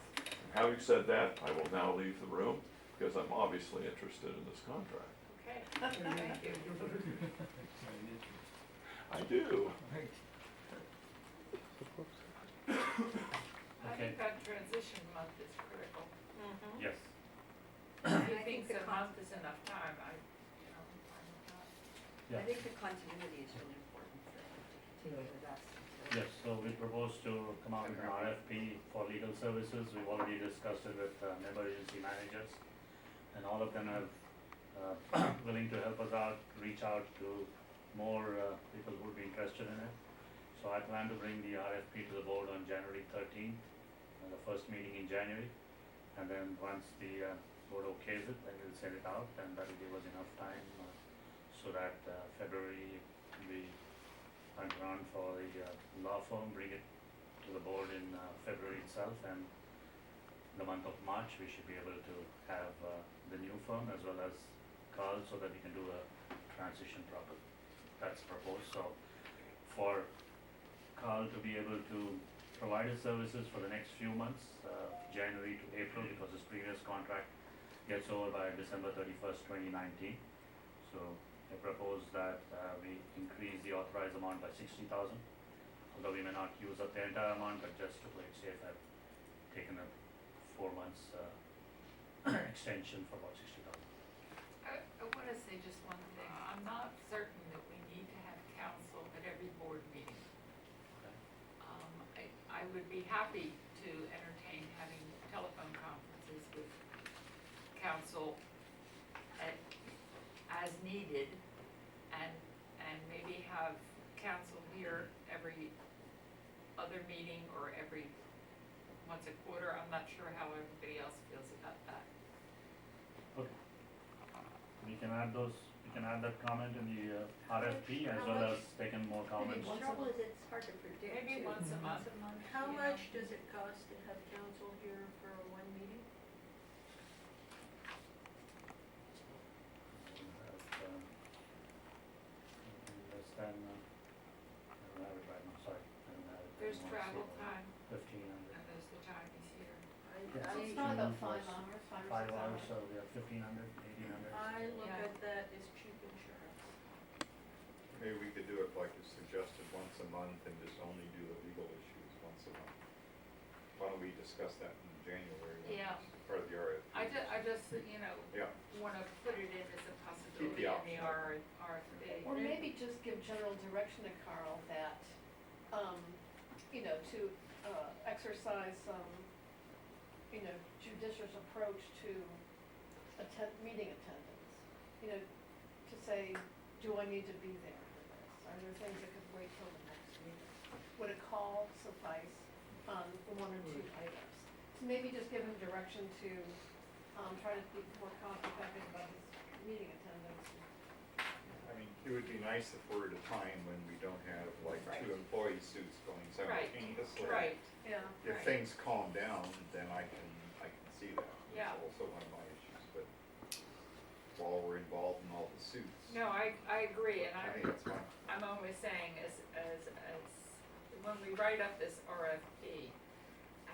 Having said that, I will now leave the room, because I'm obviously interested in this contract. Okay, thank you. I do. I think that transition month is critical. Yes. He I thinks think a the month is enough time, I'm not. Yeah. I think the continuity is really important for him to continue with us. Yes, so we propose to come out with an RFP for legal services. We've already discussed it with emergency managers, and all of them are willing to help us out, reach out to more people who would be interested in it. So I plan to bring the RFP to the board on January 13th, the first meeting in January. And then once the board okays it, then we'll send it out, and that'll give us enough time so that February we hunt around for the law firm, bring it to the board in February itself, and the month of March we should be able to have the new firm as well as Carl, so that we can do a transition properly. That's proposed. So for Carl to be able to provide his services for the next few months, January to April, because his previous contract gets over by December 31st, 2019. So I propose that we increase the authorized amount by 60,000, although we may not use up the entire amount, but just to play it safe, I've taken a 4 months extension for about 60,000. I want to say just one thing. I'm not certain that we need to have council at every board meeting. I would be happy to entertain having telephone conferences with council as needed, and maybe have council here every other meeting or every once a quarter. I'm not sure how everybody else feels about that. Okay. We can add that comment in the RFP, as well as taking more comments. The trouble is, it's hard to predict. Maybe too. once a month. How you know. much does it cost to have council here for one meeting? Less than, I don't have it right now, sorry. I don't have it. There's travel time, 1,500. and there's the time he's here. Yeah. I, It's not about 5 plus hours, 5 or 6 5 hours, hours. so we have 1,500, 1,800. I look Yeah. at that as cheap insurance. Maybe we could do it like you suggested, once a month, and just only do the legal issues once a month. Why don't we discuss that in January? when Yeah. it's Part of the RFP. I just, Yeah. want to put it in as a possibility the in the option. RFP. Or maybe just give general direction to Carl that, to exercise some, judicious approach to meeting attendance. To say, do I need to be there for this? Are there things that could wait till the next meeting? Would a call suffice on the 1 or 2 items? So maybe just give him direction to try to be more cost effective about his meeting attendance. It would be nice if we're at a time when we don't have like Right. 2 employee suits going Right, simultaneously. right, Yeah. If right. things calm down, then I can see that. Yeah. It's also one of my issues, but while we're involved in all the suits. No, I agree, and I I'm, think it's fine. I'm only saying as, when we write up this RFP,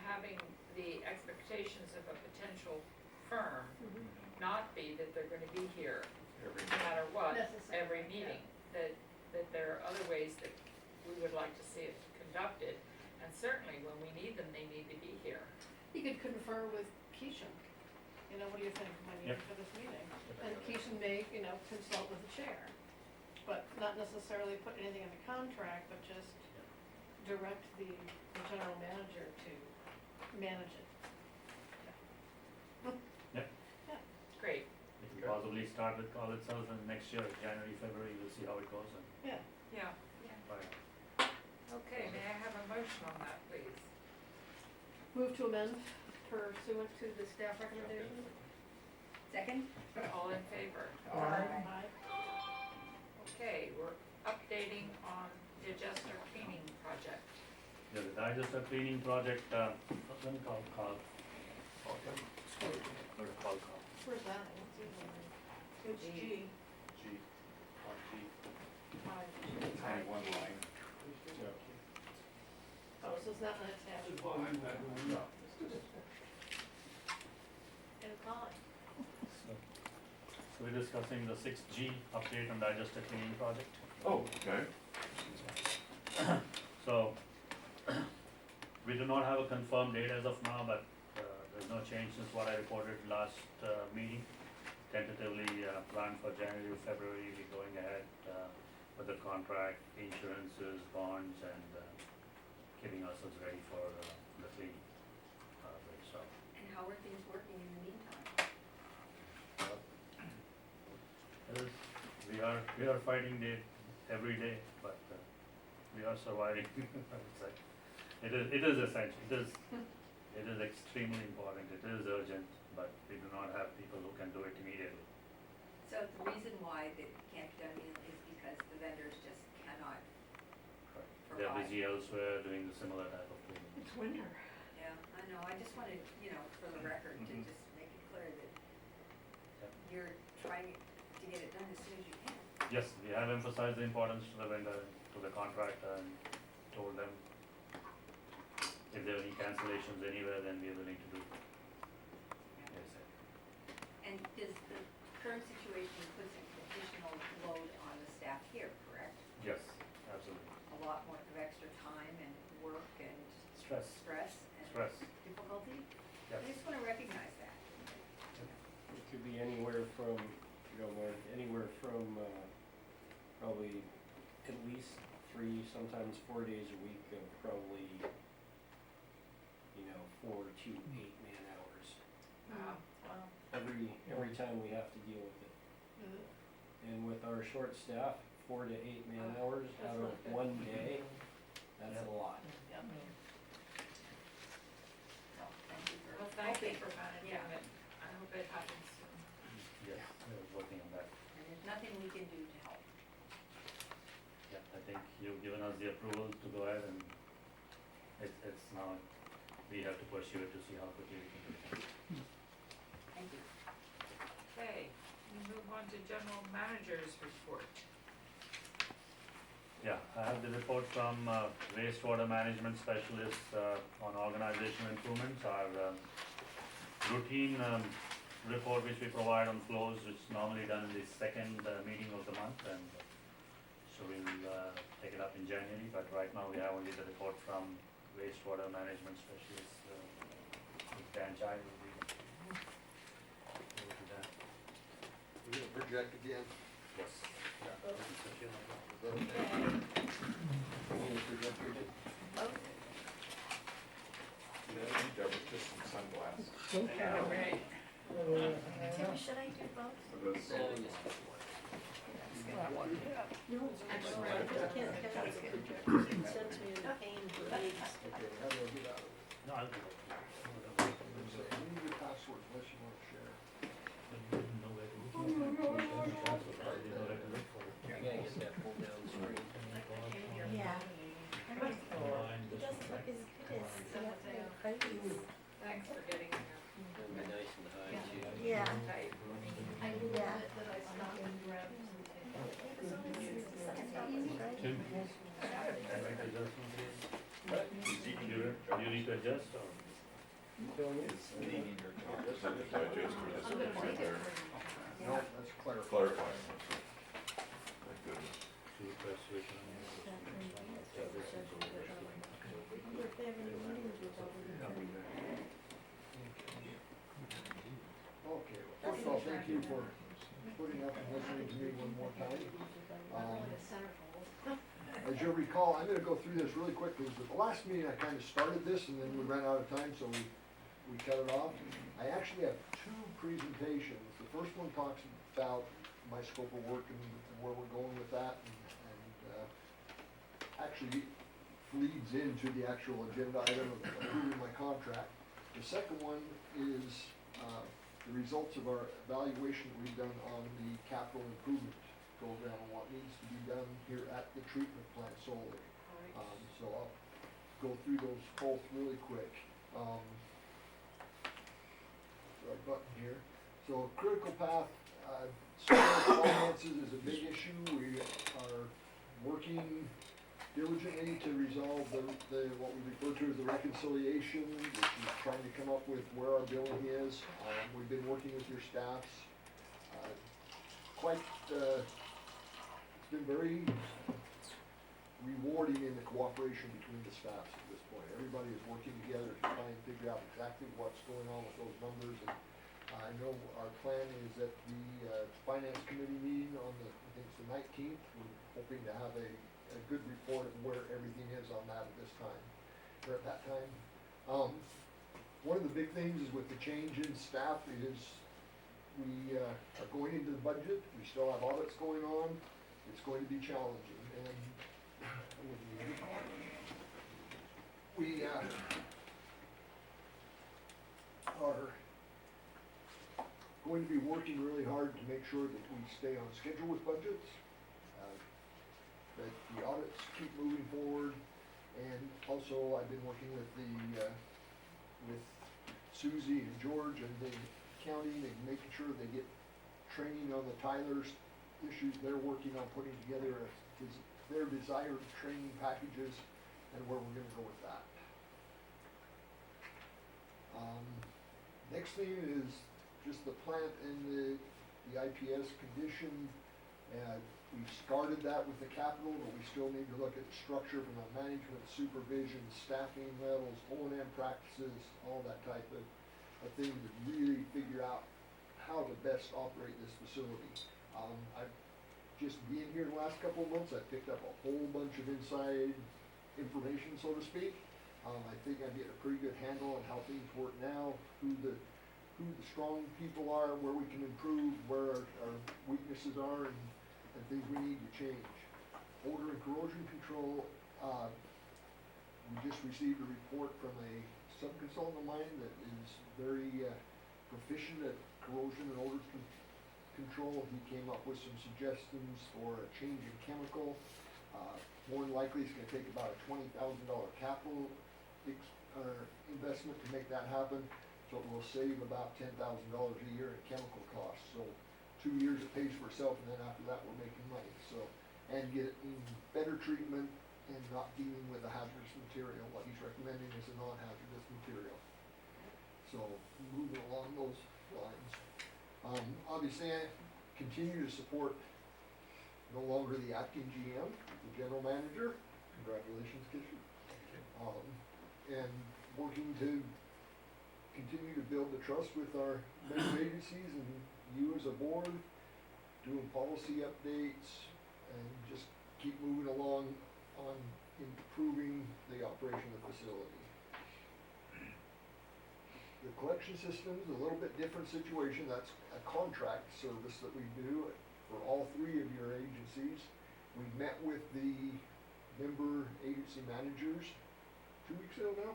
having the expectations of a potential firm not be that they're gonna be here Every no matter what, Necessary, every meeting, that there are other ways that we would like to see it conducted, and certainly when we need them, they need to be here. You could confer with Keisha, you know, what do you think when you Yep. for this meeting? And Keisha may, you know, consult with the chair, but not necessarily put anything in the contract, but just direct the general manager to manage it. Great, We can possibly start with college cells and next year, January, February, we'll see how it goes and, Yeah. yeah. right. Okay, may I have a motion on that, please? Move to amend pursuant to the staff recommendation. Second? All in favor? Aye. Okay, we're updating on the Jester cleaning project. Yeah, the digester cleaning project, what's it called? Where's that? I don't see it. It's G. G, Aye. 21 line. Oh, so it's not an attached. No. And fine. So we're discussing the 6G update on digester cleaning project. Oh, okay. So, we do not have a confirmed date as of now, but there's no change since what I reported last meeting. Tentatively planned for January, February, we're going ahead with the contract, insurances, bonds, and getting ourselves ready for the cleaning. So, And how are things working in the meantime? we are fighting it every day, but we are surviving. I would say it is essential. It is extremely important. It is urgent, but we do not have people who can do it immediately. So the reason why that can't be done immediately is because the vendors just cannot They're provide. busy elsewhere doing the similar type of cleaning. It's winter. Yeah, I know, I just wanted, you know, for the record, to Mhm. just make it clear that Yep. you're trying to get it done as soon as you can. Yes, we have emphasized the importance to the vendor, to the contractor, and told them if there are any cancellations anywhere, then we are willing to do it. Yes, sir. And is the current situation puts an additional load on the staff here, correct? Yes, absolutely. A lot more of extra time and work and Stress. stress and difficulty? Yes. I just wanna recognize that. It could be anywhere from, anywhere from, probably at least 3, sometimes 4 days a week of probably, 4 to 8 man hours. Wow. Wow. Every time we have to deal with it. Mhm. And with our short staff, 4 to 8 man Oh, hours that's out not of good. one day, that's a lot. Yep. Well, thank you for. Well, thank you hoping. for managing Yeah. it. I hope it happens soon. Yes, we're working on that. And there's nothing we can do to help. Yeah, I think you've given us the approval to go ahead, and it's now, we have to pursue it to see how quickly we can do it. Thank you. Okay, we move on to general manager's report. Yeah, I have the report from wastewater management specialist on organizational improvements, our routine report which we provide on flows, which is normally done in the second meeting of the month, and so we'll take it up in January, but right now we have only the report from wastewater management specialist, Dan Chai will be over to that. We're gonna project again. Yes. Is that okay? We're gonna project again. That was just some sunglasses. Yeah, right. Tim, should I do both? For this. Actually, I just can't, it sends me in pain for weeks. Okay, how do I get out of it? No, I'll do that. So, I need your password unless you wanna share. No way to look for it. No way to look for it. You gotta get Tim, I make adjustment here? You need to adjust or? No, that's clarifying. Clarifying. Thank goodness. Okay, well, first of all, thank you for putting up and listening to me one more time. As you'll recall, I'm gonna go through this really quickly, but the last meeting I kinda started this and then we ran out of time, so we cut it off. I actually have two presentations. The first one talks about my scope of work and where we're going with that and actually leads into the actual agenda item of approving my contract. The second one is, the results of our evaluation that we've done on the capital improvement program and what needs to be done here at the treatment plant solely. So I'll go through those both really quick. Right button here. So critical path, finances is a big issue. We are working diligently to resolve the what we refer to as the reconciliation, which is trying to come up with where our billing is. We've been working with your staffs. It's been very rewarding in the cooperation between the staffs at this point. Everybody is working together to try and figure out exactly what's going on with those numbers. And I know our plan is at the finance committee meeting on I think it's the 19th. We're hoping to have a good report of where everything is on that at this time, or at that time. One of the big things is with the change in staff is we are going into the budget. We still have audits going on. It's going to be challenging, and we are going to be working really hard to make sure that we stay on schedule with budgets, that the audits keep moving forward, and also I've been working with with Susie and George and the county and making sure they get training on the Tyler's issues they're working on putting together their desired training packages and where we're gonna go with that. Next thing is just the plant and the IPS condition. We've started that with the capital, but we still need to look at the structure from a management, supervision, staffing levels, O&M practices, all that type of thing to really figure out how to best operate this facility. I've just being here the last couple of months, I've picked up a whole bunch of inside information, so to speak. I think I'm getting a pretty good handle on how things work now, who the strong people are, where we can improve, where our weaknesses are, and things we need to change. Odor and corrosion control, we just received a report from a sub-consultant of mine that is very proficient at corrosion and odor control. He came up with some suggestions for a change in chemical. More than likely, it's gonna take about a $20,000 capital investment to make that happen. So it will save about $10,000 a year in chemical costs. So 2 years it pays for itself, and then after that we're making money. So, and get better treatment and not dealing with a hazardous material. What he's recommending is a non-hazardous material. So moving along those lines. Obviously, I continue to support no longer the acting GM, the general manager. Congratulations, Kishan. And working to continue to build the trust with our member agencies and you as a board, doing policy updates, and just keep moving along on improving the operation of the facility. The collection system's a little bit different situation. That's a contract service that we do for all three of your agencies. We met with the member agency managers 2 weeks ago now?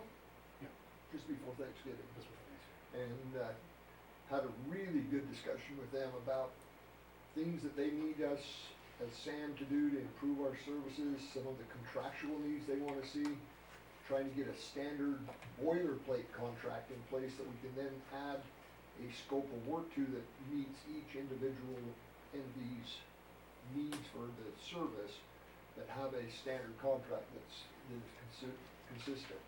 Yeah. Just before Thanksgiving. That's what it is. And had a really good discussion with them about things that they need us as SAM to do to improve our services, some of the contractual needs they wanna see, trying to get a standard boilerplate contract in place that we can then add a scope of work to that meets each individual entity's needs for the service, that have a standard contract that is consistent.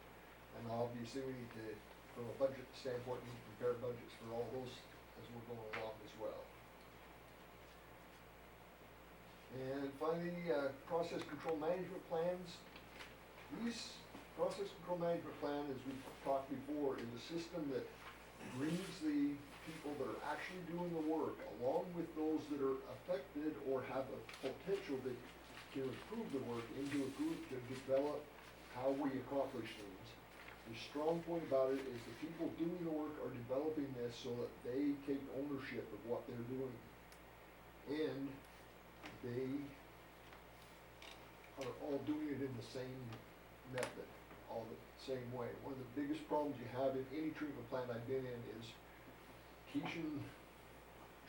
And obviously, we need to, from a budget standpoint, we need to prepare budgets for all those as we're going along as well. And finally, process control management plans. These process control management plan, as we've talked before, is a system that brings the people that are actually doing the work, along with those that are affected or have a potential to improve the work, into a group to develop how we accomplish things. The strong point about it is the people doing the work are developing this so that they take ownership of what they're doing. And they are all doing it in the same method, all the same way. One of the biggest problems you have in any treatment plant I've been in is Keishan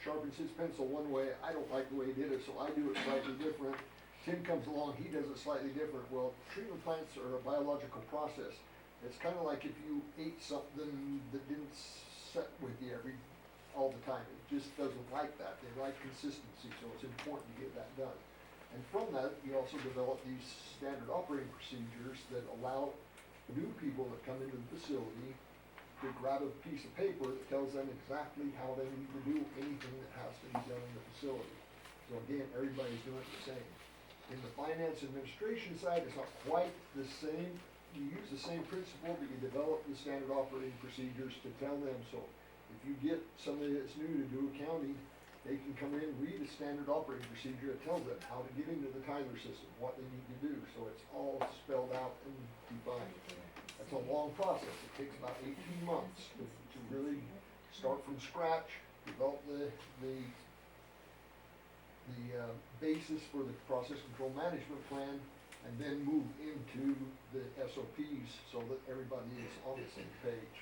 sharpens his pencil one way, I don't like the way he did it, so I do it slightly different. Tim comes along, he does it slightly different. Well, treatment plants are a biological process. It's kind of like if you ate something that didn't set with you all the time. It just doesn't like that. They like consistency, so it's important to get that done. And from that, you also develop these standard operating procedures that allow new people that come into the facility to grab a piece of paper that tells them exactly how they need to do anything that has to be done in the facility. So again, everybody's doing it the same. In the finance administration side, it's not quite the same. You use the same principle, but you develop the standard operating procedures to tell them. So if you get somebody that's new to do accounting, they can come in, read a standard operating procedure that tells them how to get into the Tyler system, what they need to do. So it's all spelled out and defined. That's a long process. It takes about 18 months to really start from scratch, develop the basis for the process control management plan, and then move into the SOPs so that everybody is on the same page,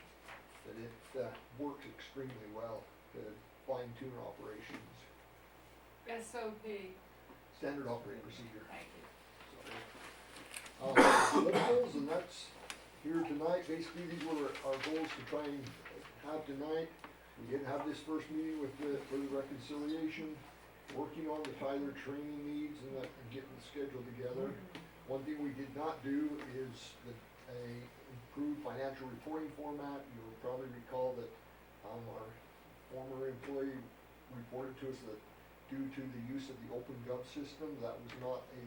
that it works extremely well to fine tune operations. SOP, Standard operating procedure. thank you. Deliverables, and that's here tonight. Basically, these were our goals to try and have tonight. We did have this first meeting for the reconciliation, working on the Tyler training needs and getting the schedule together. One thing we did not do is a improved financial reporting format. You'll probably recall that our former employee reported to us that due to the use of the OpenGov system, that was not a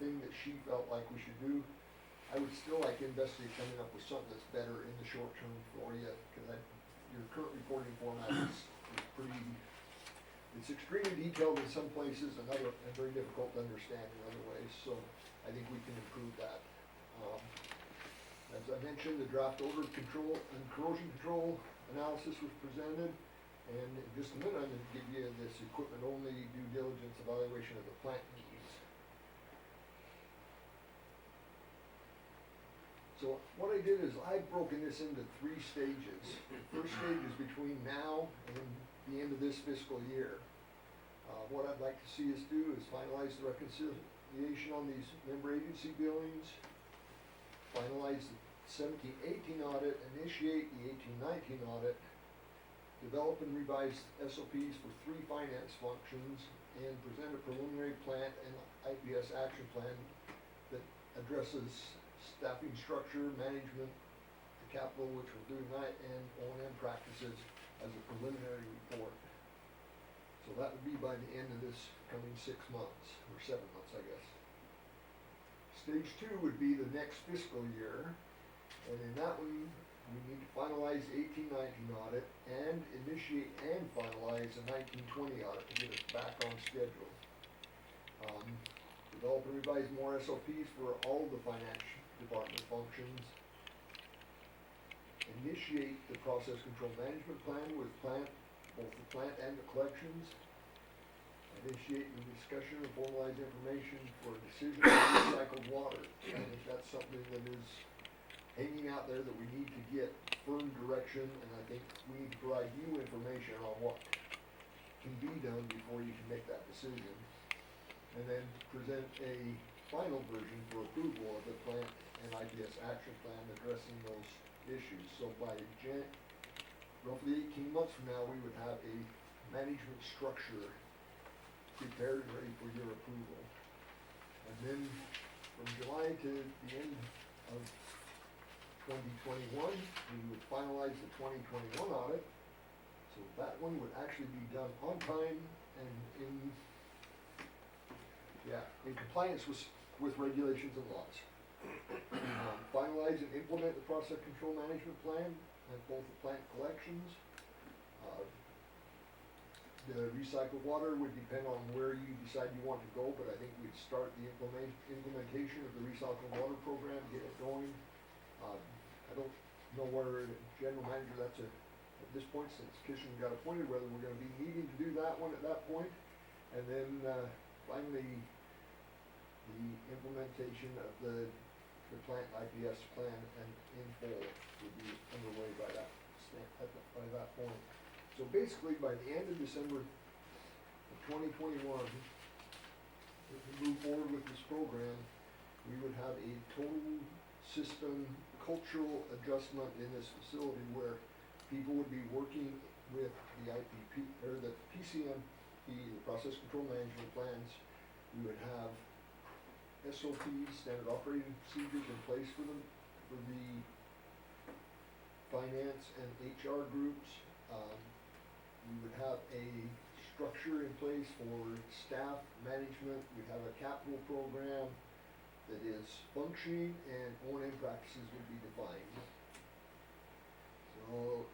thing that she felt like we should do. I would still like to investigate coming up with something that's better in the short term for you, because your current reporting format is pretty, it's extremely detailed in some places and very difficult to understand in other ways, so I think we can improve that. As I mentioned, the draft odor control and corrosion control analysis was presented, and in just a minute, I'm going to give you this equipment-only due diligence evaluation of the plant needs. So what I did is I've broken this into 3 stages. The first stage is between now and the end of this fiscal year. What I'd like to see us do is finalize the reconciliation on these member agency billings, finalize the 17-18 audit, initiate the 18-19 audit, develop and revise SOPs for 3 finance functions, and present a preliminary plant and IPS action plan that addresses staffing structure, management, the capital, which we're doing tonight, and O&M practices as a preliminary report. So that would be by the end of this coming 6 months, or 7 months, I guess. Stage 2 would be the next fiscal year, and in that one, we need to finalize the 18-19 audit and initiate and finalize the 19-20 audit to get us back on schedule. Develop and revise more SOPs for all the finance department functions. Initiate the process control management plan with both the plant and the collections. Initiate the discussion and formalize information for a decision on recycled water. I think that's something that is hanging out there that we need to get firm direction, and I think we need to provide you information on what can be done before you can make that decision. And then present a final version for approval of the plant and IPS action plan addressing those issues. So by roughly 18 months from now, we would have a management structure prepared and ready for your approval. And then from July to the end of 2021, we would finalize the 2021 audit. So that one would actually be done on time and in compliance with regulations and laws. Finalize and implement the process control management plan at both the plant collections. The recycled water would depend on where you decide you want to go, but I think we'd start the implementation of the recycled water program, get it going. I don't know where general manager, at this point, since Kishan got appointed, whether we're gonna be needing to do that one at that point. And then, finally, the implementation of the plant IPS plan and in full would be underway by that point. So basically, by the end of December of 2021, if we move forward with this program, we would have a total system cultural adjustment in this facility where people would be working with the IPP, or the PCMP, the process control management plans. We would have SOPs, standard operating procedures in place for the finance and HR groups. We would have a structure in place for staff management. We'd have a capital program that is functioning, and O&M practices would be defined. So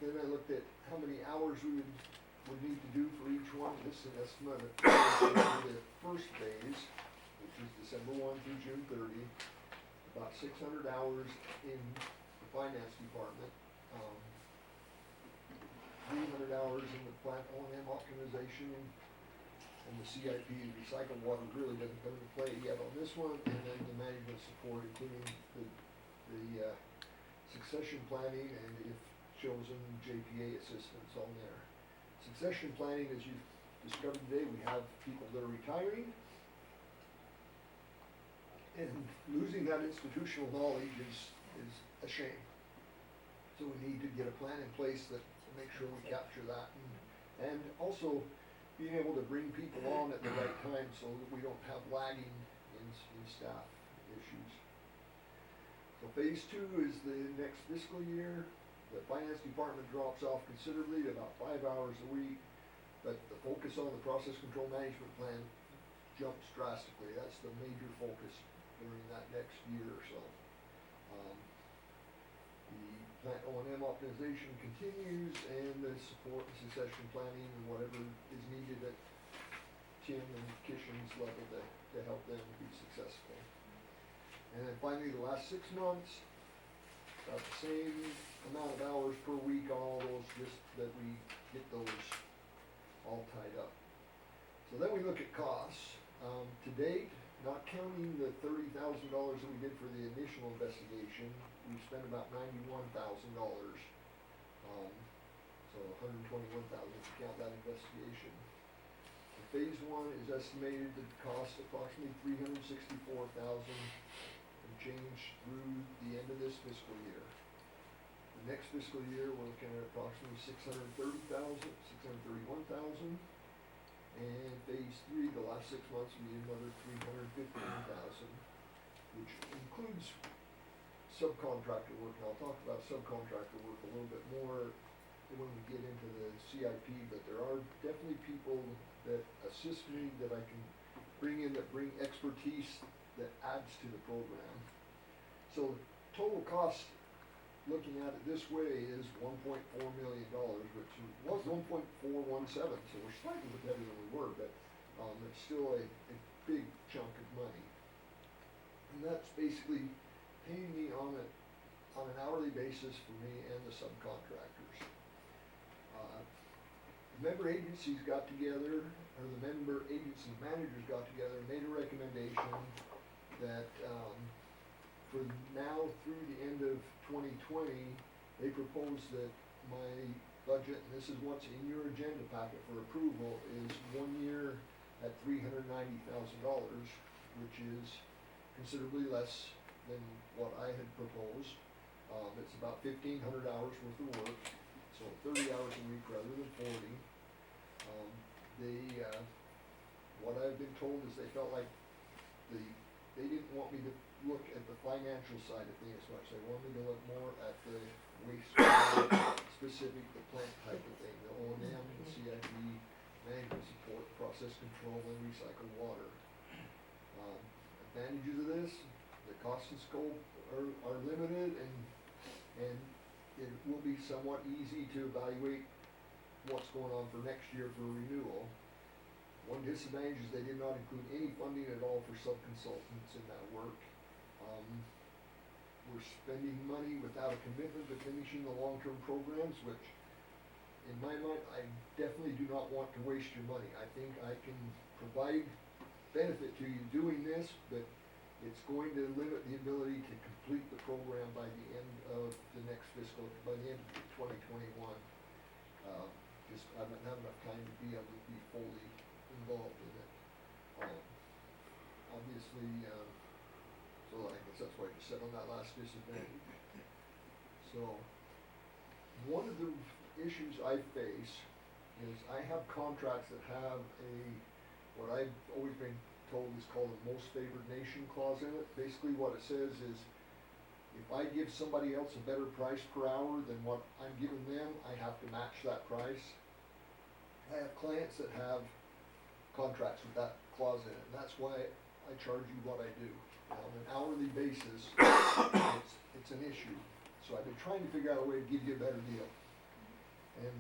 then I looked at how many hours we would need to do for each one. This is an estimate for the first phase, which is December 1 through June 30, about 600 hours in the finance department, 300 hours in the plant O&M optimization, and the CIP, recycled water, really doesn't come into play yet on this one, and then the management support, including the succession planning, and if chosen, JPA assistance on there. Succession planning, as you've discovered today, we have people that are retiring, and losing that institutional knowledge is a shame. So we need to get a plan in place that will make sure we capture that, and also being able to bring people on at the right time so that we don't have lagging in staff issues. So phase 2 is the next fiscal year. The finance department drops off considerably to about 5 hours a week, but the focus on the process control management plan jumps drastically. That's the major focus during that next year or so. The plant O&M optimization continues, and the support and succession planning and whatever is needed at Tim and Kishan's level to help them be successful. And then finally, the last 6 months, about the same amount of hours per week on all those, just that we get those all tied up. So then we look at costs. To date, not counting the $30,000 that we did for the initial investigation, we've spent about $91,000. So $121,000 to count that investigation. The phase 1 is estimated to cost approximately $364,000 and change through the end of this fiscal year. The next fiscal year, we're looking at approximately $631,000. And phase 3, the last 6 months, we did another $315,000, which includes subcontractor work. And I'll talk about subcontractor work a little bit more when we get into the CIP, but there are definitely people that assist me that I can bring in, that bring expertise that adds to the program. So total cost, looking at it this way, is $1.4 million, which was 1.417, so we're slightly better than we were, but it's still a big chunk of money. And that's basically paying me on an hourly basis for me and the subcontractors. The member agencies got together, or the member agency managers got together and made a recommendation that for now through the end of 2020, they proposed that my budget, and this is what's in your agenda packet for approval, is 1 year at $390,000, which is considerably less than what I had proposed. It's about 1,500 hours worth of work, so 30 hours a week rather than 40. What I've been told is they felt like they didn't want me to look at the financial side of things much, they wanted me to look more at the waste specific, the plant type of thing, the O&M, the CIP, management support, process control, and recycled water. Advantages of this, the cost and scope are limited, and it will be somewhat easy to evaluate what's going on for next year for renewal. One disadvantage is they did not include any funding at all for sub-consultants in that work. We're spending money without a commitment to finishing the long-term programs, which, in my mind, I definitely do not want to waste your money. I think I can provide benefit to you doing this, but it's going to limit the ability to complete the program by the end of the next fiscal, by the end of 2021. Just, I don't have enough time to be able to be fully involved in it. Obviously, so I guess that's why I just said on that last disadvantage. So, one of the issues I face is I have contracts that have what I've always been told is called a most favored nation clause in it. Basically what it says is, if I give somebody else a better price per hour than what I'm giving them, I have to match that price. I have clients that have contracts with that clause in it, and that's why I charge you what I do. On an hourly basis, it's an issue. So I've been trying to figure out a way to give you a better deal. And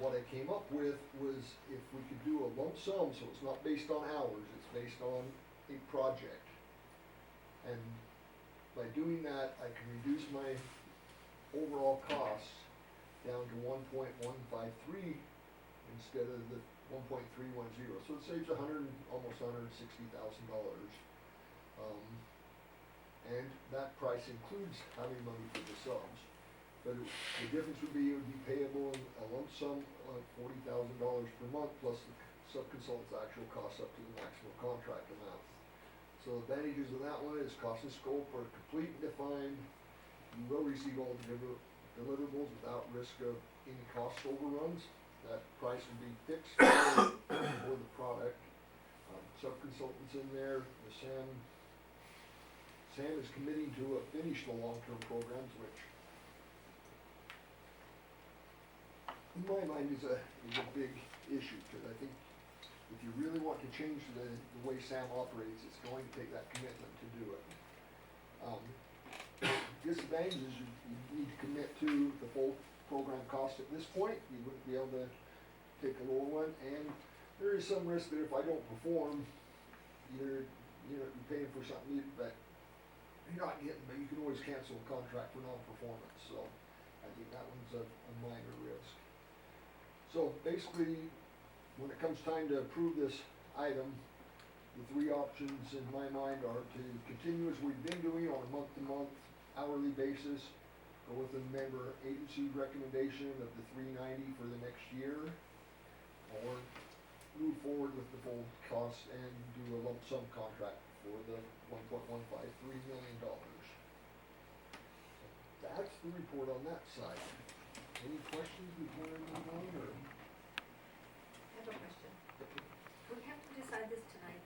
what I came up with was if we could do a lump sum, so it's not based on hours, it's based on a project. And by doing that, I can reduce my overall costs down to 1.153 instead of the 1.310. So it saves almost $160,000. And that price includes having money for the subs. But the difference would be, it would be payable in a lump sum of $40,000 per month plus the sub-consultant's actual costs up to the maximum contract amount. So the advantages of that one is cost and scope are complete and defined. You will receive all the deliverables without risk of any cost overruns. That price will be fixed for the product. Sub-consultants in there, the Sam is committing to finish the long-term programs, which in my mind is a big issue, because I think if you really want to change the way Sam operates, it's going to take that commitment to do it. Disadvantage is you need to commit to the full program cost at this point. You wouldn't be able to take a lower one, and there is some risk that if I don't perform, you're paying for something that you're not getting, but you can always cancel a contract for non-performance. So I think that one's a minor risk. So basically, when it comes time to approve this item, the three options in my mind are to continue as we've been doing on a month-to-month hourly basis, go with the member agency recommendation of the $390 for the next year, or move forward with the full cost and do a lump sum contract for the $1.153 million. That's the report on that side. Any questions before I move on, or? I have a question. We have to decide this tonight.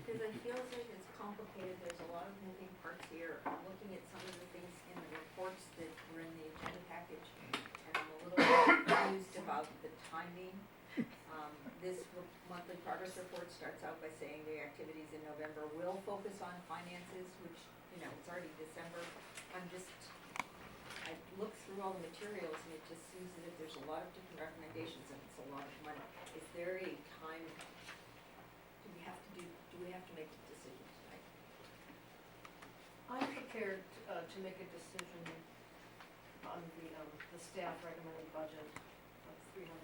Because I feel as if it's complicated, there's a lot of moving parts here. I'm looking at some of the things in the reports that were in the agenda package, and I'm a little bit confused about the timing. This monthly progress report starts out by saying the activities in November will focus on finances, which, it's already December. I looked through all the materials, and it just seems as if there's a lot of different recommendations, and it's a lot of money. Is there a time, do we have to make a decision tonight? I'm prepared to make a decision on the staff recommended budget of $300,000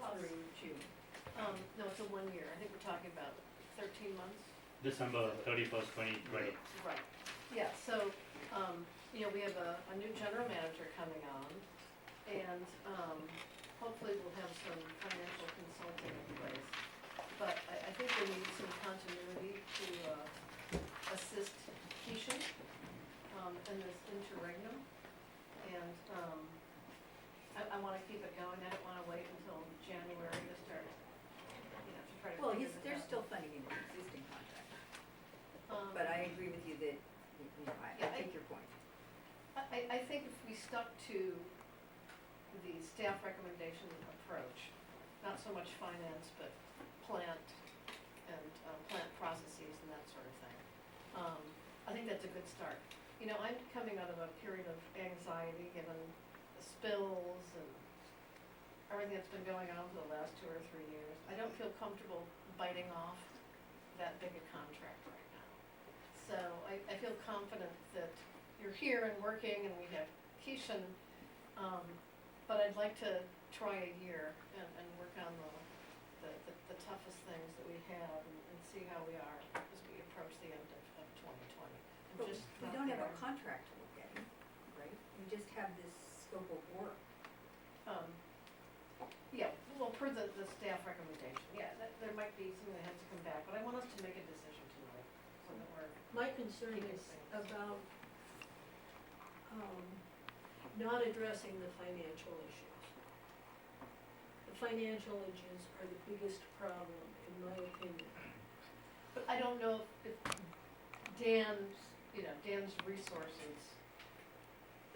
Through June. No, it's a 1 year. I think we're talking about 13 months. December 31st, 2020. Right. Yeah, so, we have a new general manager coming on, and hopefully we'll have some financial consulting in place. But I think we need some continuity to assist Keisha in this interregnum. And I want to keep it going. I don't want to wait until January to start, to try to. Well, there's still funding in the existing but I agree with you that, you know, I Yeah, take your point. I think if we stuck to the staff recommendation approach, not so much finance, but plant and plant processes and that sort of thing, I think that's a good start. You know, I'm coming out of a period of anxiety given the spills and everything that's been going on for the last 2 or 3 years. I don't feel comfortable biting off that big a contract right now. So I feel confident that you're here and working and we have Keishan, but I'd like to try a year and work on the toughest things that we have and see how we are as we approach the end of 2020. And But just we not don't have a there. contract to look at, right? We just have this scope of work. Yeah, well, per the staff recommendation, yeah, there might be something that has to come back, but I want us to make a decision tonight, so that we're, My concern Keeping is things. about, not addressing the financial issues. The financial issues are the biggest problem, in my opinion. but I don't know if Dan's, Dan's resources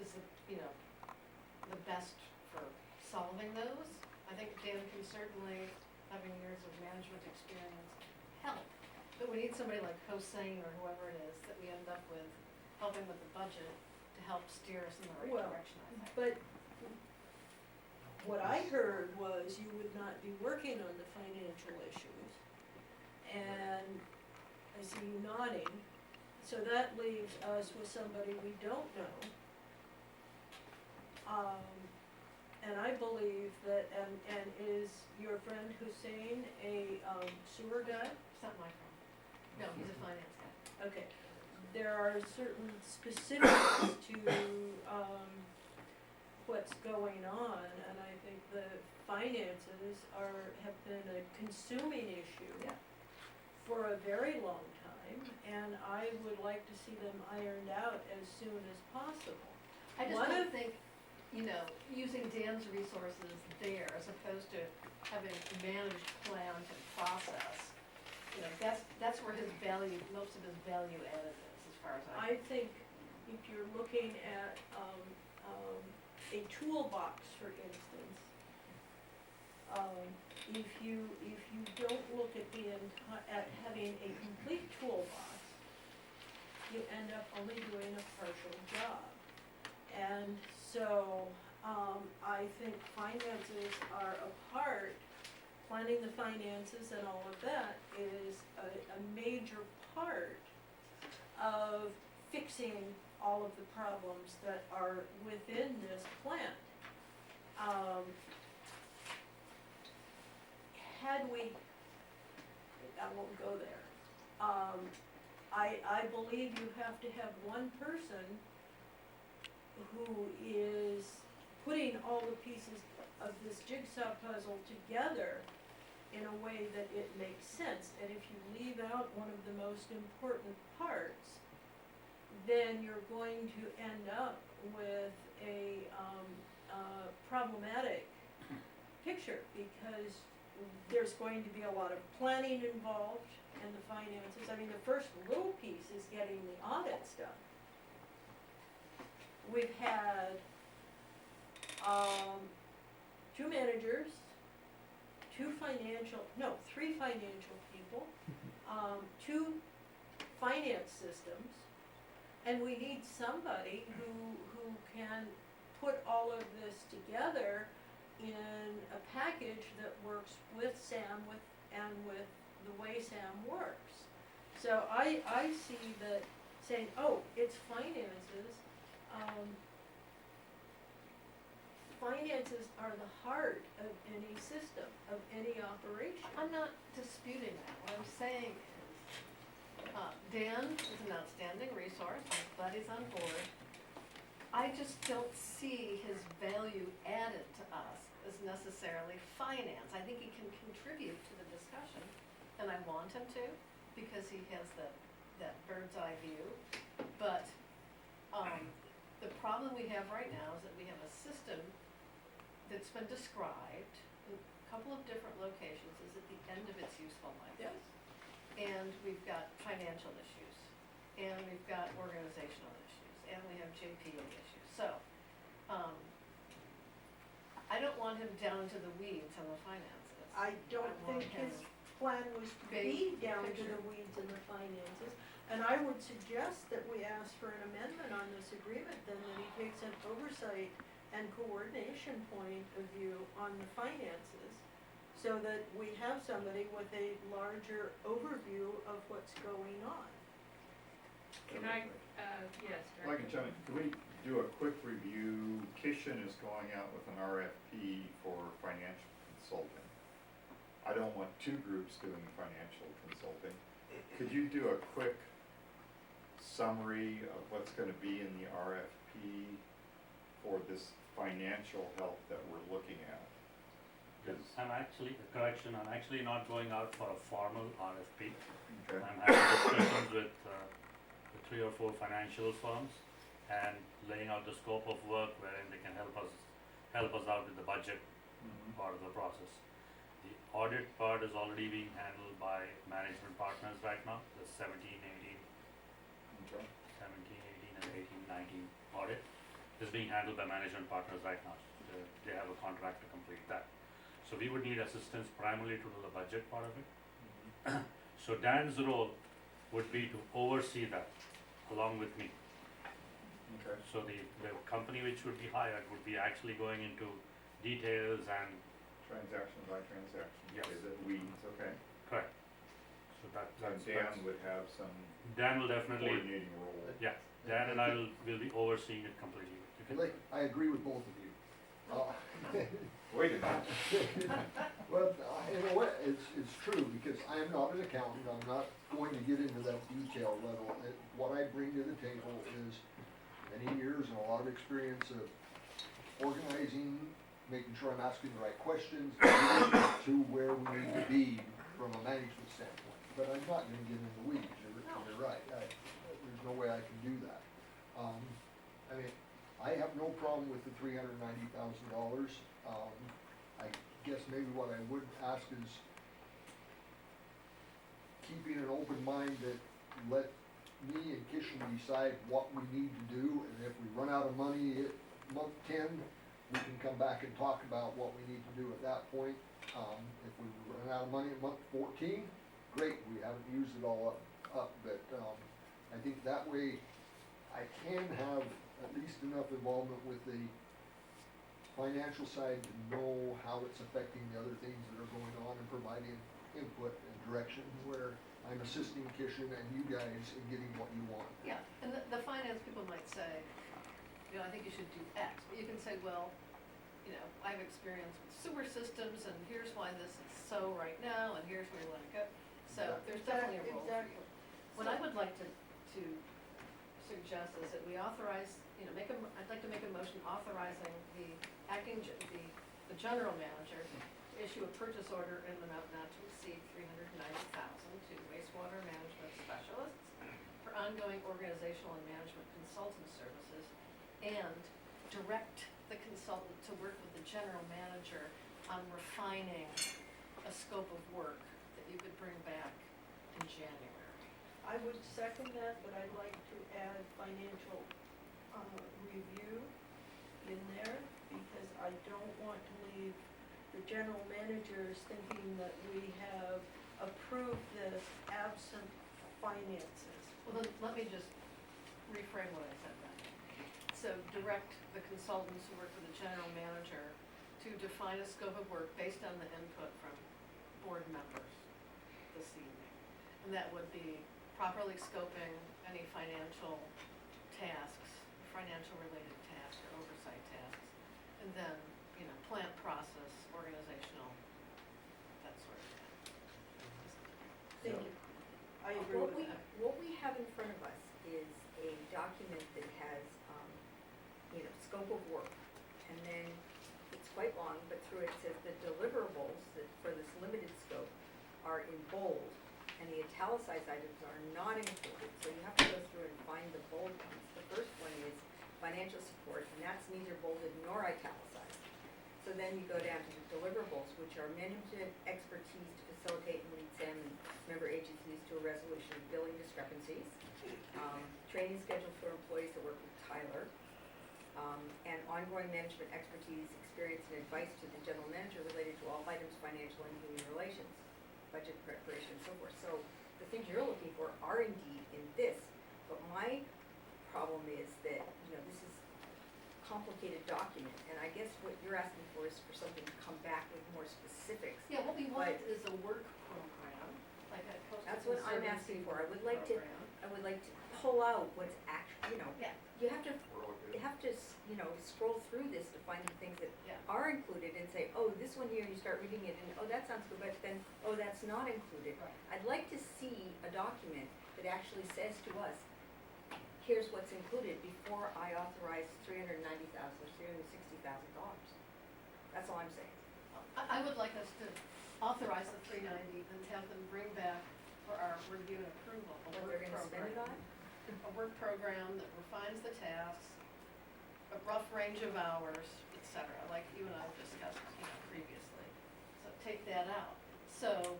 is the best for solving those. I think Dan can certainly, having years of management experience, help. But we need somebody like Hossein or whoever it is that we end up with, helping with the budget to help steer us in the right Well, direction, I think. But what I heard was you would not be working on the financial issues. And I see you nodding, so that leaves us with somebody we don't know. And I believe that, and is your friend Hussein a sewer guy? It's not my problem. No, he's a finance guy. Okay, there are certain specifics to, what's going on, and I think the finances have been a consuming issue Yeah. for a very long time, and I would like to see them ironed out as soon as possible. I just One don't of- think, using Dan's resources there as opposed to having managed plans and process, that's where his value, most of his value added is, as far as I think if you're looking at, a toolbox, for instance, if you don't look at at having a complete toolbox, you end up only doing a partial job. And so, I think finances are a part, planning the finances and all of that is a major part of fixing all of the problems that are within this plant. Had we, I won't go there. I believe you have to have one person who is putting all the pieces of this jigsaw puzzle together in a way that it makes sense. And if you leave out one of the most important parts, then you're going to end up with a problematic picture, because there's going to be a lot of planning involved in the finances. I mean, the first little piece is getting the audits done. We've had 2 managers, 3 financial people, 2 finance systems, and we need somebody who can put all of this together in a package that works with Sam and with the way Sam works. So I see that saying, oh, it's finances. Finances are the heart of any system, of any operation. I'm not disputing that. What I'm saying is, Dan is an outstanding resource. I'm glad he's on board. I just don't see his value added to us as necessarily finance. I think he can contribute to the discussion, and I want him to, because he has that bird's eye view. But the problem we have right now is that we have a system that's been described in a couple of different locations is at the end of its useful life. Yes. And we've got financial issues. and we've got organizational issues, and we have JPA issues, so, I don't want him down to the weeds on the finances. I don't want think him his plan was to be big down to picture. the weeds in the finances. And I would suggest that we ask for an amendment on this agreement, then that he takes an oversight and coordination point of view on the finances, so that we have somebody with a larger overview of what's going on. Can I, yes, Like Director? a gentleman, can we do a quick review? Kishan is going out with an RFP for financial consulting. I don't want two groups doing financial consulting. Could you do a quick summary of what's gonna be in the RFP for this financial help that we're looking at? Yes, I'm actually not going out for a formal RFP. Okay, I'm having discussions with the 3 or 4 financial firms and laying out the scope of work wherein they can help us out with the budget part of the process. The audit part is already being handled by management partners right now, the 17, 18, okay. 17, 18 and 18, 19 audit is being handled by management partners right now. They have a contract to complete that. So we would need assistance primarily to do the budget part of it. So Dan's role would be to oversee that along with me. Okay. So the company which would be hired would be actually going into details and, Transaction by transaction. Yes. Is it weeds, okay? correct. So And that's. Dan would have some Dan will definitely, coordinating role. yeah, Dan and I will be overseeing it completely. You can- Like, I agree with both of you. Wait a minute. Well, in a way, it's true, because I am not an accountant, I'm not going to get into that detail level. What I bring to the table is many years and a lot of experience of organizing, making sure I'm asking the right questions, to where we need to be from a management standpoint. But I'm not gonna get in the weeds, you're right, there's no way I can do that. I mean, I have no problem with the $390,000. I guess maybe what I would ask is keeping an open mind that let me and Kishan decide what we need to do, and if we run out of money at month 10, we can come back and talk about what we need to do at that point. If we run out of money at month 14, great, we haven't used it all up, but I think that way I can have at least enough involvement with the financial side to know how it's affecting the other things that are going on and providing input and direction where I'm assisting Kishan and you guys in getting what you want. Yeah, and the finance people might say, you know, I think you should do X, but you can say, well, you know, I've experienced with sewer systems, and here's why this is so right now, and here's where you wanna go. So there's definitely a role for you. What I would like to suggest is that we authorize, you know, I'd like to make a motion authorizing the the general manager to issue a purchase order in the amount not to exceed $390,000 to wastewater management specialists for ongoing organizational and management consultant services, and direct the consultant to work with the general manager on refining a scope of work that you could bring back in January. I would second that, but I'd like to add financial, review in there, because I don't want to leave the general managers thinking that we have approved this absent finances. Well, then, let me just reframe what I said then. So direct the consultants who work with the general manager to define a scope of work based on the input from board members this evening. And that would be properly scoping any financial tasks, financial related tasks or oversight tasks. And then, you know, plant process, organizational, that sort of thing. Thank you. I agree What with we, that. what we have in front of us is a document that has, scope of work. And then it's quite long, but through it says the deliverables that for this limited scope are in bold, and the italicized items are not included, so you have to go through and find the bold ones. The first one is financial support, and that's neither bolded nor italicized. So then you go down to the deliverables, which are management expertise to facilitate and lead SAM and member agencies to a resolution of billing discrepancies. Training schedule for employees that work with Tyler. And ongoing management expertise, experience, and advice to the general manager related to all items financial and human relations, budget preparation, and so forth. So the things you're looking for are indeed in this, but my problem is that, this is complicated document, and I guess what you're asking for is for something to come back with more specifics. Yeah, what we want is a work program, like a coastal That's what I'm asking conservancy for. I work would like to, program. I would like to pull out what's actually, Yeah, you have to, scroll through this to find the things that yeah. are included and say, oh, this one here, and you start reading it, and oh, that sounds good, but then, oh, that's not included. Right. I'd like to see a document that actually says to us, here's what's included before I authorize $390,000 or $360,000. That's all I'm saying. I would like us to authorize the 390 and have them bring back for our review and approval a What work they're gonna spend it program. on? A work program that refines the tasks, a rough range of hours, et cetera, like you and I discussed, previously. So take that out. So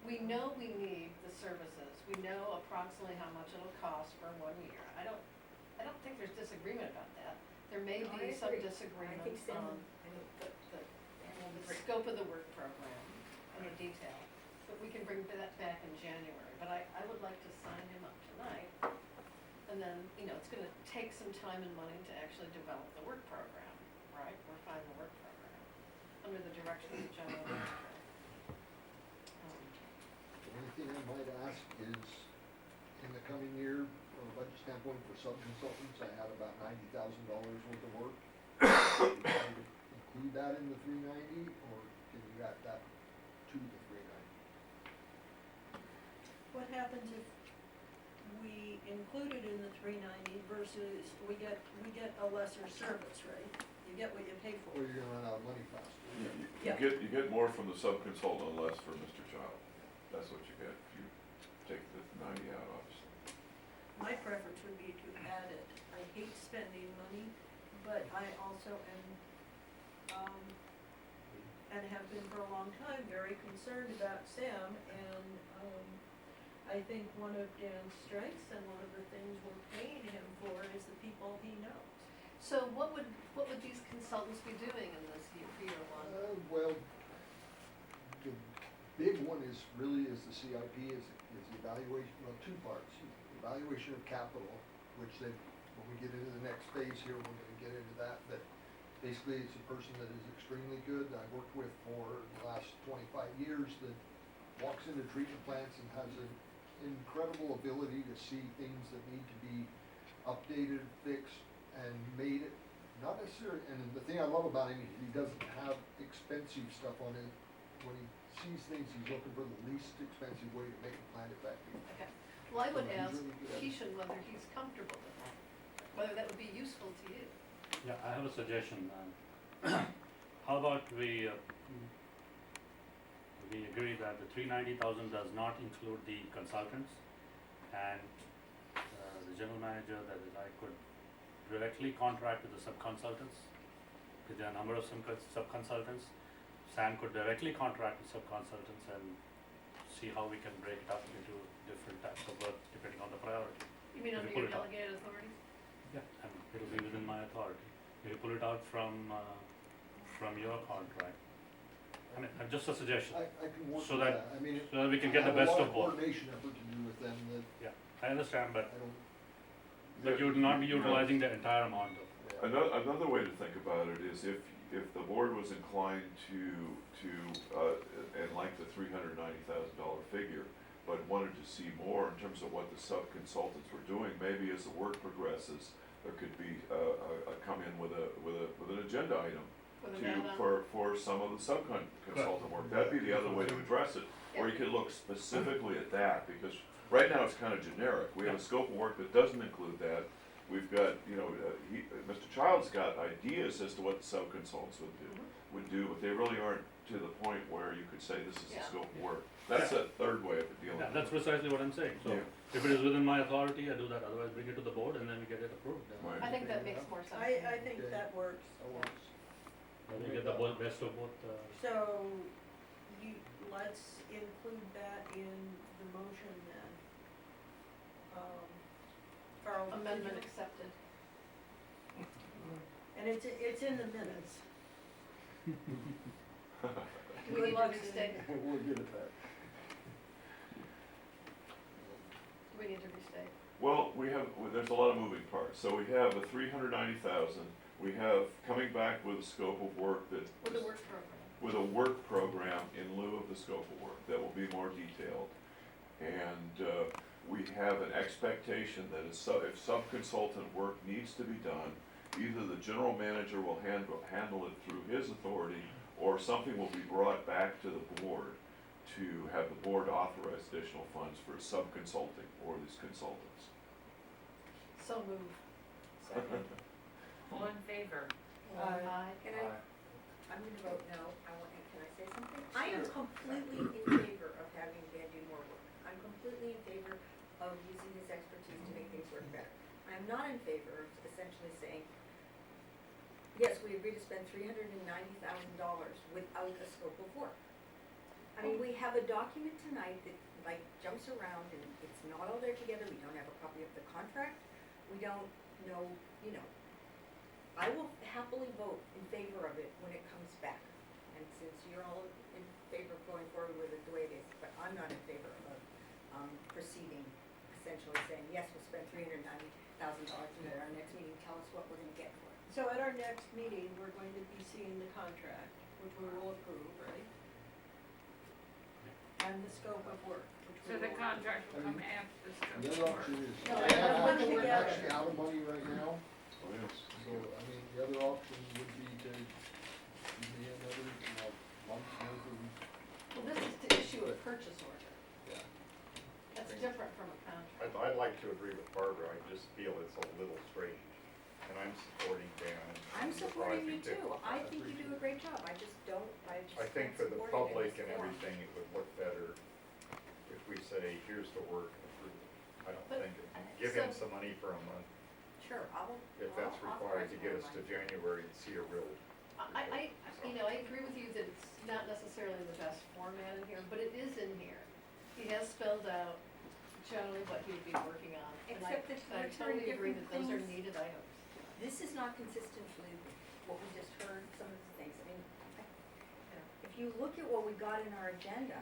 we know we need the services. We know approximately how much it'll cost for 1 year. I don't think there's disagreement about that. There may No, be I some agree. disagreement I think Sam, on the scope of the work program and the detail, but we can bring that back in January. But I would like to sign him up tonight, and then, it's gonna take some time and money to actually develop the work program, right? Refine the work program, under the direction of the general manager. The only thing I might ask is, in the coming year, from a budget standpoint for sub-consultants, I had about $90,000 worth of work. Can you include that in the 390, or can you add that to the 390? What happens if we include it in the 390 versus we get a lesser service, right? You get what you pay for. Or you're gonna run out of money faster. Yeah. You get more from the sub-consultant and less for Mr. Child. That's what you get if you take the 90 out, obviously. My preference would be to add it. I hate spending money, but I also am, and have been for a long time, very concerned about Sam, and, I think one of Dan's strengths and one of the things we're paying him for is the people he knows. So what would these consultants be doing in this year one? Well, the big one is really the CIP, is the evaluation, two parts. Evaluation of capital, which they, when we get into the next phase here, we're gonna get into that, but basically it's a person that is extremely good, I worked with for the last 25 years, that walks into treatment plants and has an incredible ability to see things that need to be updated, fixed, and made it, not necessarily, and the thing I love about him is he doesn't have expensive stuff on it. When he sees things, he's looking for the least expensive way to make a plan effective. Okay. Well, I would He's ask really good. Keishan whether he's comfortable with that, whether that would be useful to you. Yeah, I have a suggestion. How about we agree that the 390,000 does not include the consultants, and the general manager that I could directly contract with the sub-consultants. If there are a number of sub-consultants, Sam could directly contract with sub-consultants and see how we can break it up into different types of work depending on the priority. You mean under pull your it out. delegated authorities? Yeah, and it'll be within my authority. You pull it out from your contract. I mean, just a suggestion. I can work So with that- that, I mean, So that we can I get the have a best lot of both. coordination effort to do with them that Yeah, I understand, but I don't. you would not be utilizing the entire amount of. Another way to think about it is if the board was inclined to and like the $390,000 figure, but wanted to see more in terms of what the sub-consultants were doing, maybe as the work progresses, there could be come in with an agenda item With an to, add-on? for some of the sub-consultant work. That'd be the other way to address it. Or you could look specifically at that, because right now it's kind of generic. We have a scope of work that doesn't include that. We've got, Mr. Child's got ideas as to what the sub-consultants would do, but they really aren't to the point where you could say this is the Yeah. scope of work. That's a third way of dealing with Yeah, it. that's precisely what I'm saying. So Yeah. if it is within my authority, I do that. Otherwise, bring it to the board and then we get it approved. Right. I think that makes more sense. I think that works. That works. Let me get the both, best of both, So, let's include that in the motion then. Carl, did Amendment you- accepted. And it's in the minutes. Do we need to restate? We'll get it back. Do we need to restate? Well, there's a lot of moving parts. So we have a 390,000. We have coming back with a scope of work that. With the work program. With a work program in lieu of the scope of work that will be more detailed. And we have an expectation that if sub-consultant work needs to be done, either the general manager will handle it through his authority, or something will be brought back to the board to have the board authorize additional funds for sub-consulting or these consultants. So move. Second. All in favor? Aye. Can I'm gonna vote no. Can I say something? I am Sure. completely in favor of having Dan do more work. I'm completely in favor of using his expertise to make things work better. I am not in favor of essentially saying, yes, we agree to spend $390,000 without a scope of work. I mean, we have a document tonight that like jumps around and it's not all there together. We don't have a copy of the contract. We don't know, you know. I will happily vote in favor of it when it comes back. And since you're all in favor of going forward with it the way it is, but I'm not in favor of proceeding, essentially saying, yes, we'll spend $390,000 and at our next meeting, tell us what we're gonna get for it. So at our next meeting, we're going to be seeing the contract, which we will approve, right? And the scope of work, which we So will. the contract will come after the scope The of other work. option is, No, we're together. actually out of money right now, Oh, yes. so, I mean, the other option would be to give me another, month's worth of, Well, this is to issue a purchase order. yeah. That's different from a contract. I'd like to agree with Barbara, I just feel it's a little strange, and I'm supporting Dan. I'm and supporting you advising too. I think you do a great job. I just don't, I just I think for don't the support it in public this and form. everything, it would look better if we say, here's the work and approve it. I don't But- think, give him some money for a month, Sure, if that's I'll required to authorize get more us to money. January and see a real. I agree with you that it's not necessarily the best format in here, but it is in here. He has spelled out generally what he would be working on. And I Except that I we're totally hearing agree that different those are things. needed items. This is not consistent with what we just heard, some of the things. I mean, if you look at what we got in our agenda,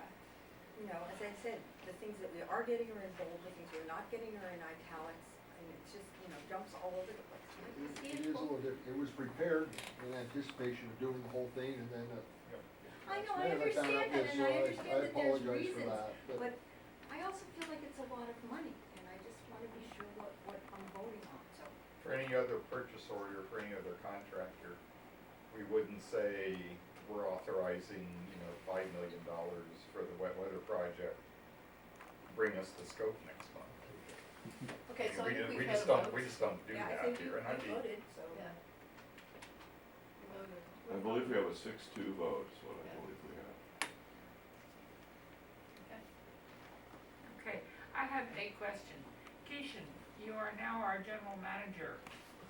you know, as I said, the things that we are getting are in bold, the things we're not getting are in italics, and it's just, you know, jumps all over the place. You see It is a little different, it was prepared in anticipation of doing the whole thing, and then, I know, I man, I found understand out that, this, and I so understand that there's apologize for reasons, that, but I also feel like it's a lot of money, and I just wanna be sure what I'm voting on, so. For any other purchase order, for any other contractor, we wouldn't say, we're authorizing, $5 million for the wet weather project. Bring us the scope next month. Okay, so I think We we've had just a don't, vote. we just don't do Yeah, I that think here, you and I'd be, voted, so. Yeah. You voted. I believe we have a 6-2 vote, is what I Yeah. believe we have. Okay. Okay, I have a question. Keishan, you are now our general manager.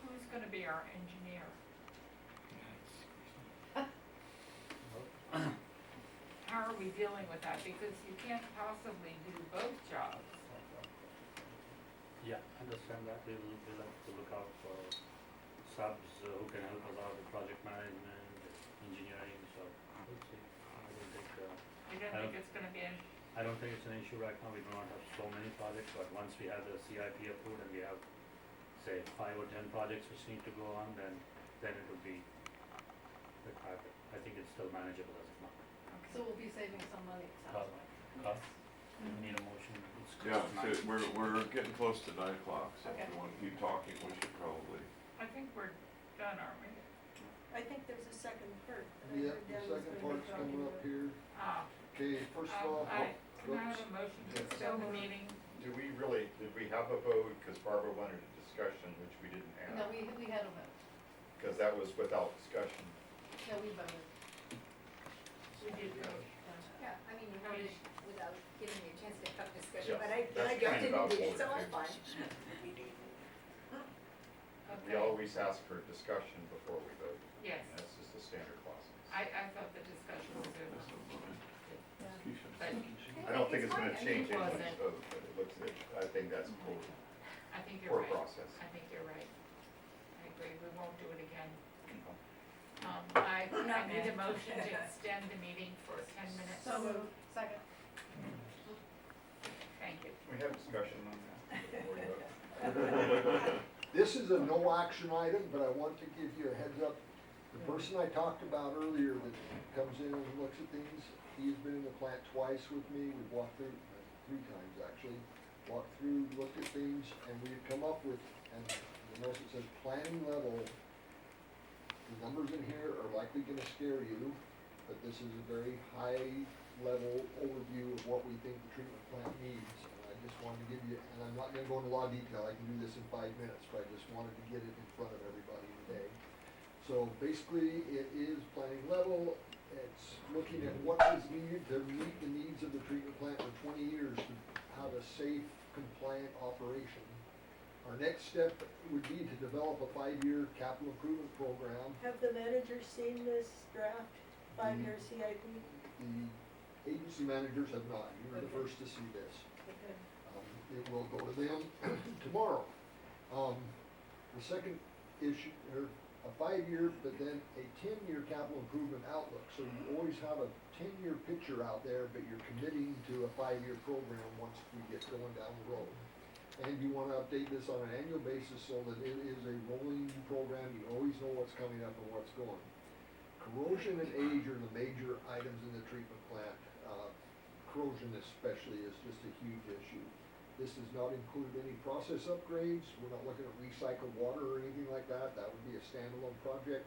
Who's gonna be our engineer? How are we dealing with that? Because you can't possibly do both jobs. Yeah, understand that, we'll have to look out for subs who can help us out with project management, engineering, so we'll see. You don't think it's gonna be an, I don't think it's an issue right now, we do not have so many projects, but once we have the CIP approved and we have, say, 5 or 10 projects which need to go on, then it would be required. I think it's still manageable as of now. So we'll be saving some money, it sounds like. Carl, we need a motion, it's Yeah, close to so 9. we're getting close to 9 o'clock, so if Okay. we wanna keep talking, we should probably. I think we're done, aren't we? I think there's a second part. that I yeah, heard the Dan was second gonna be part's talking coming up about. here. Ah, Okay, first of all, can I have a motion to extend the meeting? did we have a vote, because Barbara wanted a discussion, which we didn't No, have, we had a vote. because that was without discussion. No, we voted. We did vote. Yeah, I mean, you voted without giving me a chance to have discussion, Yeah, but I that's jumped kind in of and did it, so outvoted, I'm fine. We Okay, always ask for discussion before we vote, yes. and that's just a standard clause. I thought the discussion was good. But I don't think it's gonna change It anybody's wasn't. vote, but it looks, I think that's poor, I think you're poor right. process. I think you're right. I agree, we won't do it again. I need a motion to extend the meeting for 10 minutes. So moved. Second. Thank you. We have discussion on that before we vote. This is a no action item, but I want to give you a heads up. The person I talked about earlier that comes in and looks at things, he's been in the plant twice with me. We've walked through, 3 times actually, walked through, looked at things, and we had come up with, and you notice it says planning level. The numbers in here are likely gonna scare you, but this is a very high level overview of what we think the treatment plant needs. And I just wanted to give you, and I'm not gonna go into a lot of detail, I can do this in 5 minutes, but I just wanted to get it in front of everybody today. So basically, it is planning level, it's looking at what is needed to meet the needs of the treatment plant for 20 years to have a safe, compliant operation. Our next step would be to develop a 5-year capital improvement program. Have the managers seen this draft 5-year CIP? The agency managers have not, you were the first to see this. Okay. It will go to them tomorrow. The second issue, or a 5-year, but then a 10-year capital improvement outlook. So you always have a 10-year picture out there, but you're committing to a 5-year program once we get going down the road. And you wanna update this on an annual basis so that it is a rolling program, you always know what's coming up and what's going. Corrosion and age are the major items in the treatment plant. Corrosion especially is just a huge issue. This does not include any process upgrades, we're not looking at recycled water or anything like that, that would be a standalone project.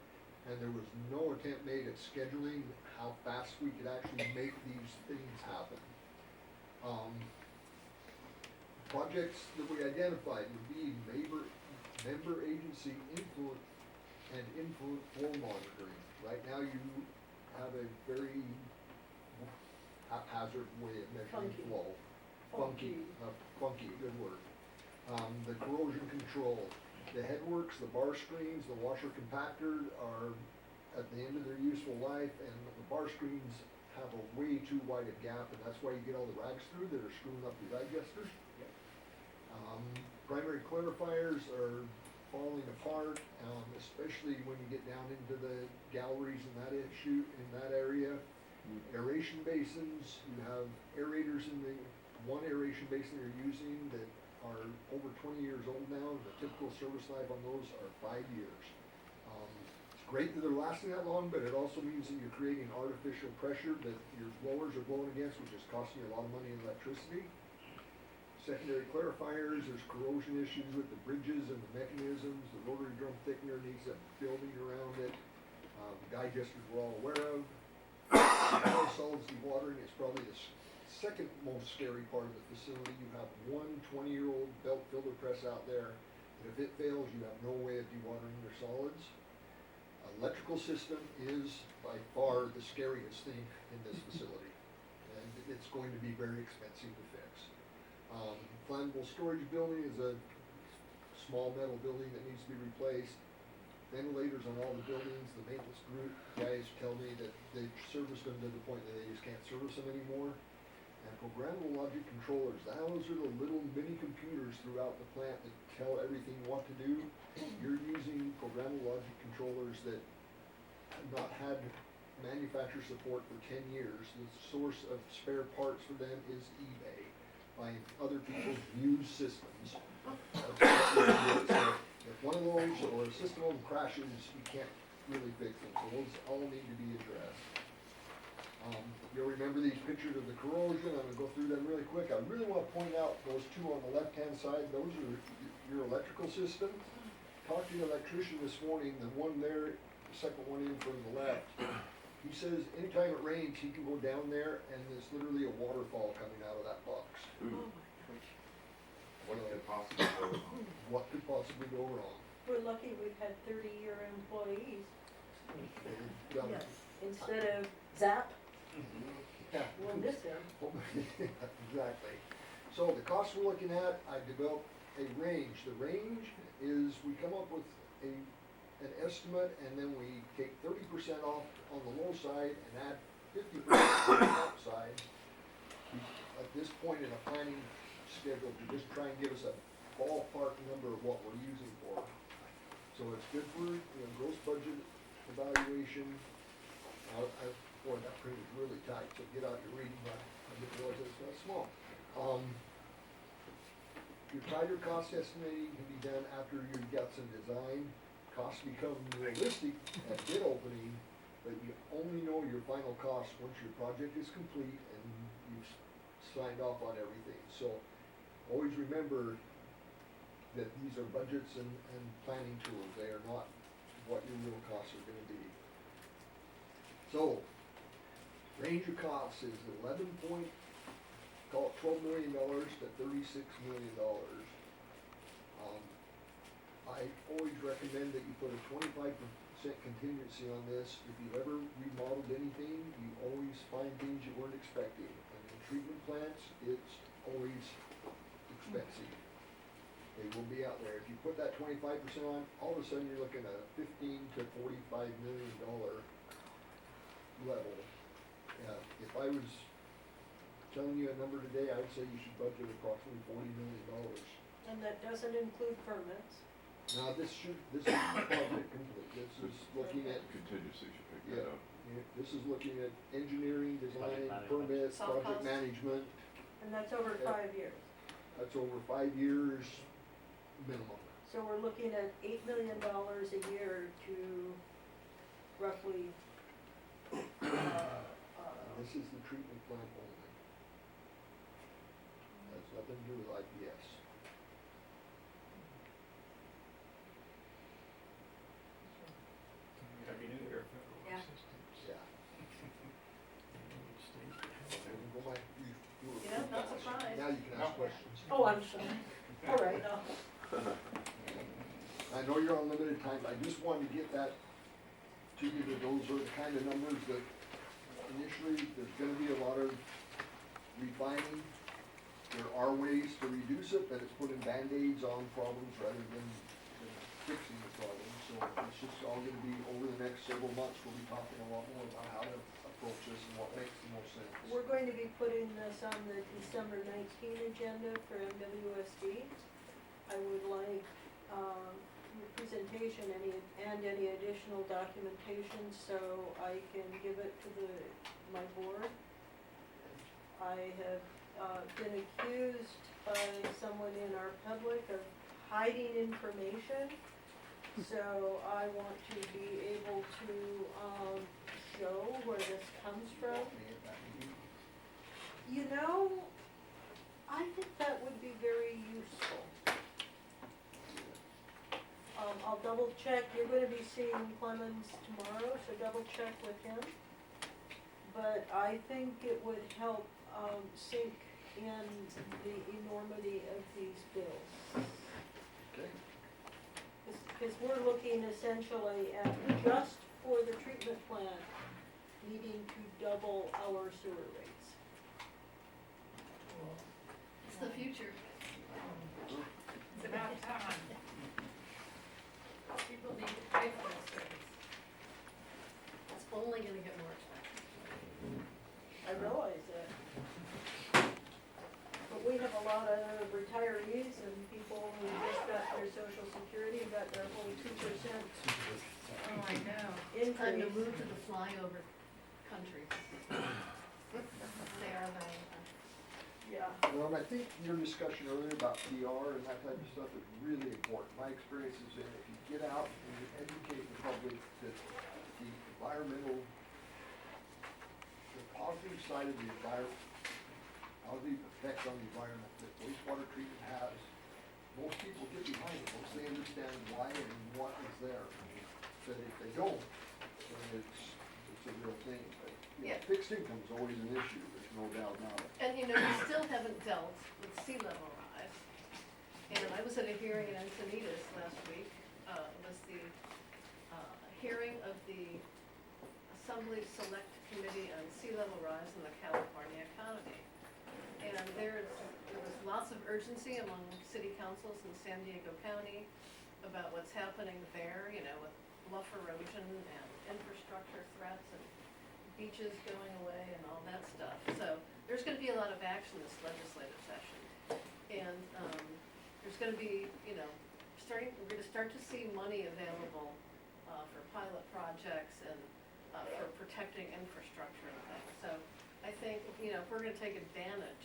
And there was no attempt made at scheduling how fast we could actually make these things happen. Projects that we identified would be member agency influence and influent flow monitoring. Right now you have a very haphazard way of measuring Funky. flow. Funky, good word. The corrosion control, the headworks, the bar screens, the washer compactor are at the end of their useful life, and the bar screens have a way too wide a gap, and that's why you get all the rags through that are screwing up your digesters. Primary clarifiers are falling apart, especially when you get down into the galleries and that issue, in that area. Aeration basins, you have aerators in the one aeration basin you're using that are over 20 years old now, and the typical service life on those are 5 years. It's great that they're lasting that long, but it also means that you're creating artificial pressure that your blowers are blowing against, which is costing you a lot of money in electricity. Secondary clarifiers, there's corrosion issues with the bridges and the mechanisms, the rotary drum thickener needs a building around it. Digesters we're all aware of. Solids dewatering is probably the second most scary part of the facility. You have one 20-year-old belt filter press out there, and if it fails, you have no way of dewatering your solids. Electrical system is by far the scariest thing in this facility, and it's going to be very expensive to fix. Flammable storage building is a small metal building that needs to be replaced. Ventilators on all the buildings, the maintenance group guys tell me that they've serviced them to the point that they just can't service them anymore. And programmable logic controllers, those are the little mini computers throughout the plant that tell everything what to do. You're using programmable logic controllers that have not had manufacturer support for 10 years. The source of spare parts for them is eBay, buying other people's used systems. So if one of those or a system of them crashes, you can't really fix them, so those all need to be addressed. You'll remember these pictures of the corrosion, I'm gonna go through them really quick. I really wanna point out those two on the left-hand side, those are your electrical system. Talked to the electrician this morning, the one there, the second one in from the left. He says anytime it rains, he can go down there and there's literally a waterfall coming out of that box. Ooh. What could possibly go wrong? What could possibly go wrong? We're lucky we've had 30-year employees Yes. instead of ZAP, Yeah. one this year. Exactly. So the costs we're looking at, I developed a range. The range is, we come up with a an estimate, and then we take 30% off on the low side and add 50% on the top side. At this point in a planning schedule, to just try and give us a ballpark number of what we're using for. So it's good for, gross budget evaluation. Boy, that print is really tight, so get out your reading glasses. I didn't realize it was that small. Your tighter cost estimating can be done after you've got some design. Costs become realistic at bid opening, but you only know your final cost once your project is complete and you've signed off on everything. So always remember that these are budgets and planning tools. They are not what your real costs are gonna be. So, range of costs is call it $12 million to $36 million. I always recommend that you put a 25% contingency on this. If you ever remodeled anything, you always find things you weren't expecting. And in treatment plants, it's always expensive. They will be out there. If you put that 25% on, all of a sudden you're looking at a $15 to $45 million level. If I was telling you a number today, I'd say you should budget approximately $40 million. And that doesn't include permits. Now, this is project complete. This is looking at, Contingency should pick that yeah, up. this is looking at engineering, design, Project permits, Soft project costs. management. And that's over Yeah. 5 years. That's over 5 years minimum. So we're looking at $8 million a year to roughly, And this is the treatment plant only. Has nothing to do with IPS. Happy New Year. Yeah. Yeah. Go back, you were Yeah, not surprised. Now you can ask questions. oh, I'm sorry. All right, no. I know you're on limited time, I just wanted to get that to you, that those are the kind of numbers that initially, there's gonna be a lot of refining. There are ways to reduce it, but it's putting Band-Aids on problems rather than fixing the problem. So it's just all gonna be, over the next several months, we'll be talking a lot more about how to approach this and what makes the most sense. We're going to be putting this on the December 19 agenda for MWSD. I would like your presentation and any additional documentation so I can give it to my board. I have been accused by someone in our public of hiding information. So I want to be able to show where this comes from. You know, I think that would be very useful. I'll double check, you're gonna be seeing Clemens tomorrow, so double check with him. But I think it would help sink in the enormity of these bills. Okay. Because we're looking essentially at, just for the treatment plant, needing to double our sewer rates. It's the future. It's about time. People need to pay for this service. It's only gonna get more expensive. I realize that. But we have a lot of retirees and people who just got their social security, got their whole 2% Oh, I know. It's time to increase. move to the flyover countries. They are the, Yeah. Well, I think your discussion earlier about PR and that type of stuff is really important. My experience is that if you get out and you educate the public that the environmental, the positive side of the environment, positive effect on the environment that wastewater treatment has, most people get behind it once they understand why and what is there. But if they don't, then it's a real thing. But, Yeah. Fixed income's always an issue, there's no doubt about it. and we still haven't dealt with sea level rise. And I was at a hearing in Encinitas last week, it was the, hearing of the Assembly Select Committee on Sea Level Rise in the California economy. And there was lots of urgency among city councils in San Diego County about what's happening there, with bluff erosion and infrastructure threats and beaches going away and all that stuff. So there's gonna be a lot of action this legislative session. And, there's gonna be, you know, we're gonna start to see money available, for pilot projects and, for protecting infrastructure and things. So I think, you know, if we're gonna take advantage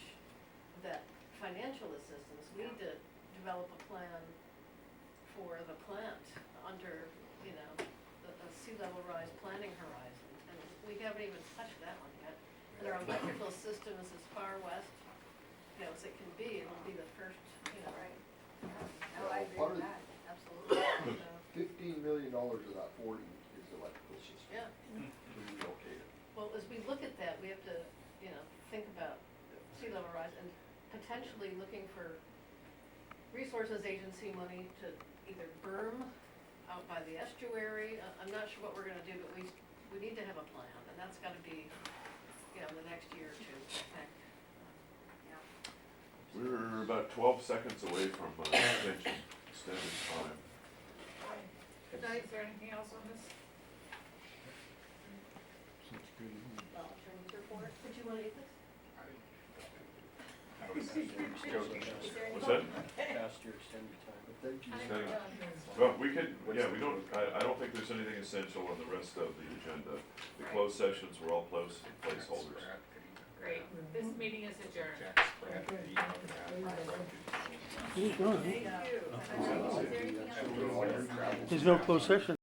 of that financial assistance, we need to develop a plan for the plant under, you know, the sea level rise planning horizon. And we haven't even touched that one yet. And our electrical system is as far west, you know, as it can be. It'll be the first, you know, Right. No, I agree Part with of- that, absolutely. so, $15 million of that 40 is electrical system. yeah. To relocate it. Well, as we look at that, we have to, you know, think about sea level rise and potentially looking for resources agency money to either berm out by the estuary. I'm not sure what we're gonna do, but we need to have a plan, and that's gotta be, you know, in the next year or two, I think. We're about 12 seconds away from extended time. Good night, is there anything else on this? Attorney's report. Did you wanna eat this? Is there any- What's that? Past your extended time. But thank you. Extended. Well, we could, yeah, we don't, I don't think there's anything essential on the rest of the agenda. The closed sessions were all placeholders. Great, this meeting is adjourned. Thank you. Is there anything else? There's no closed session.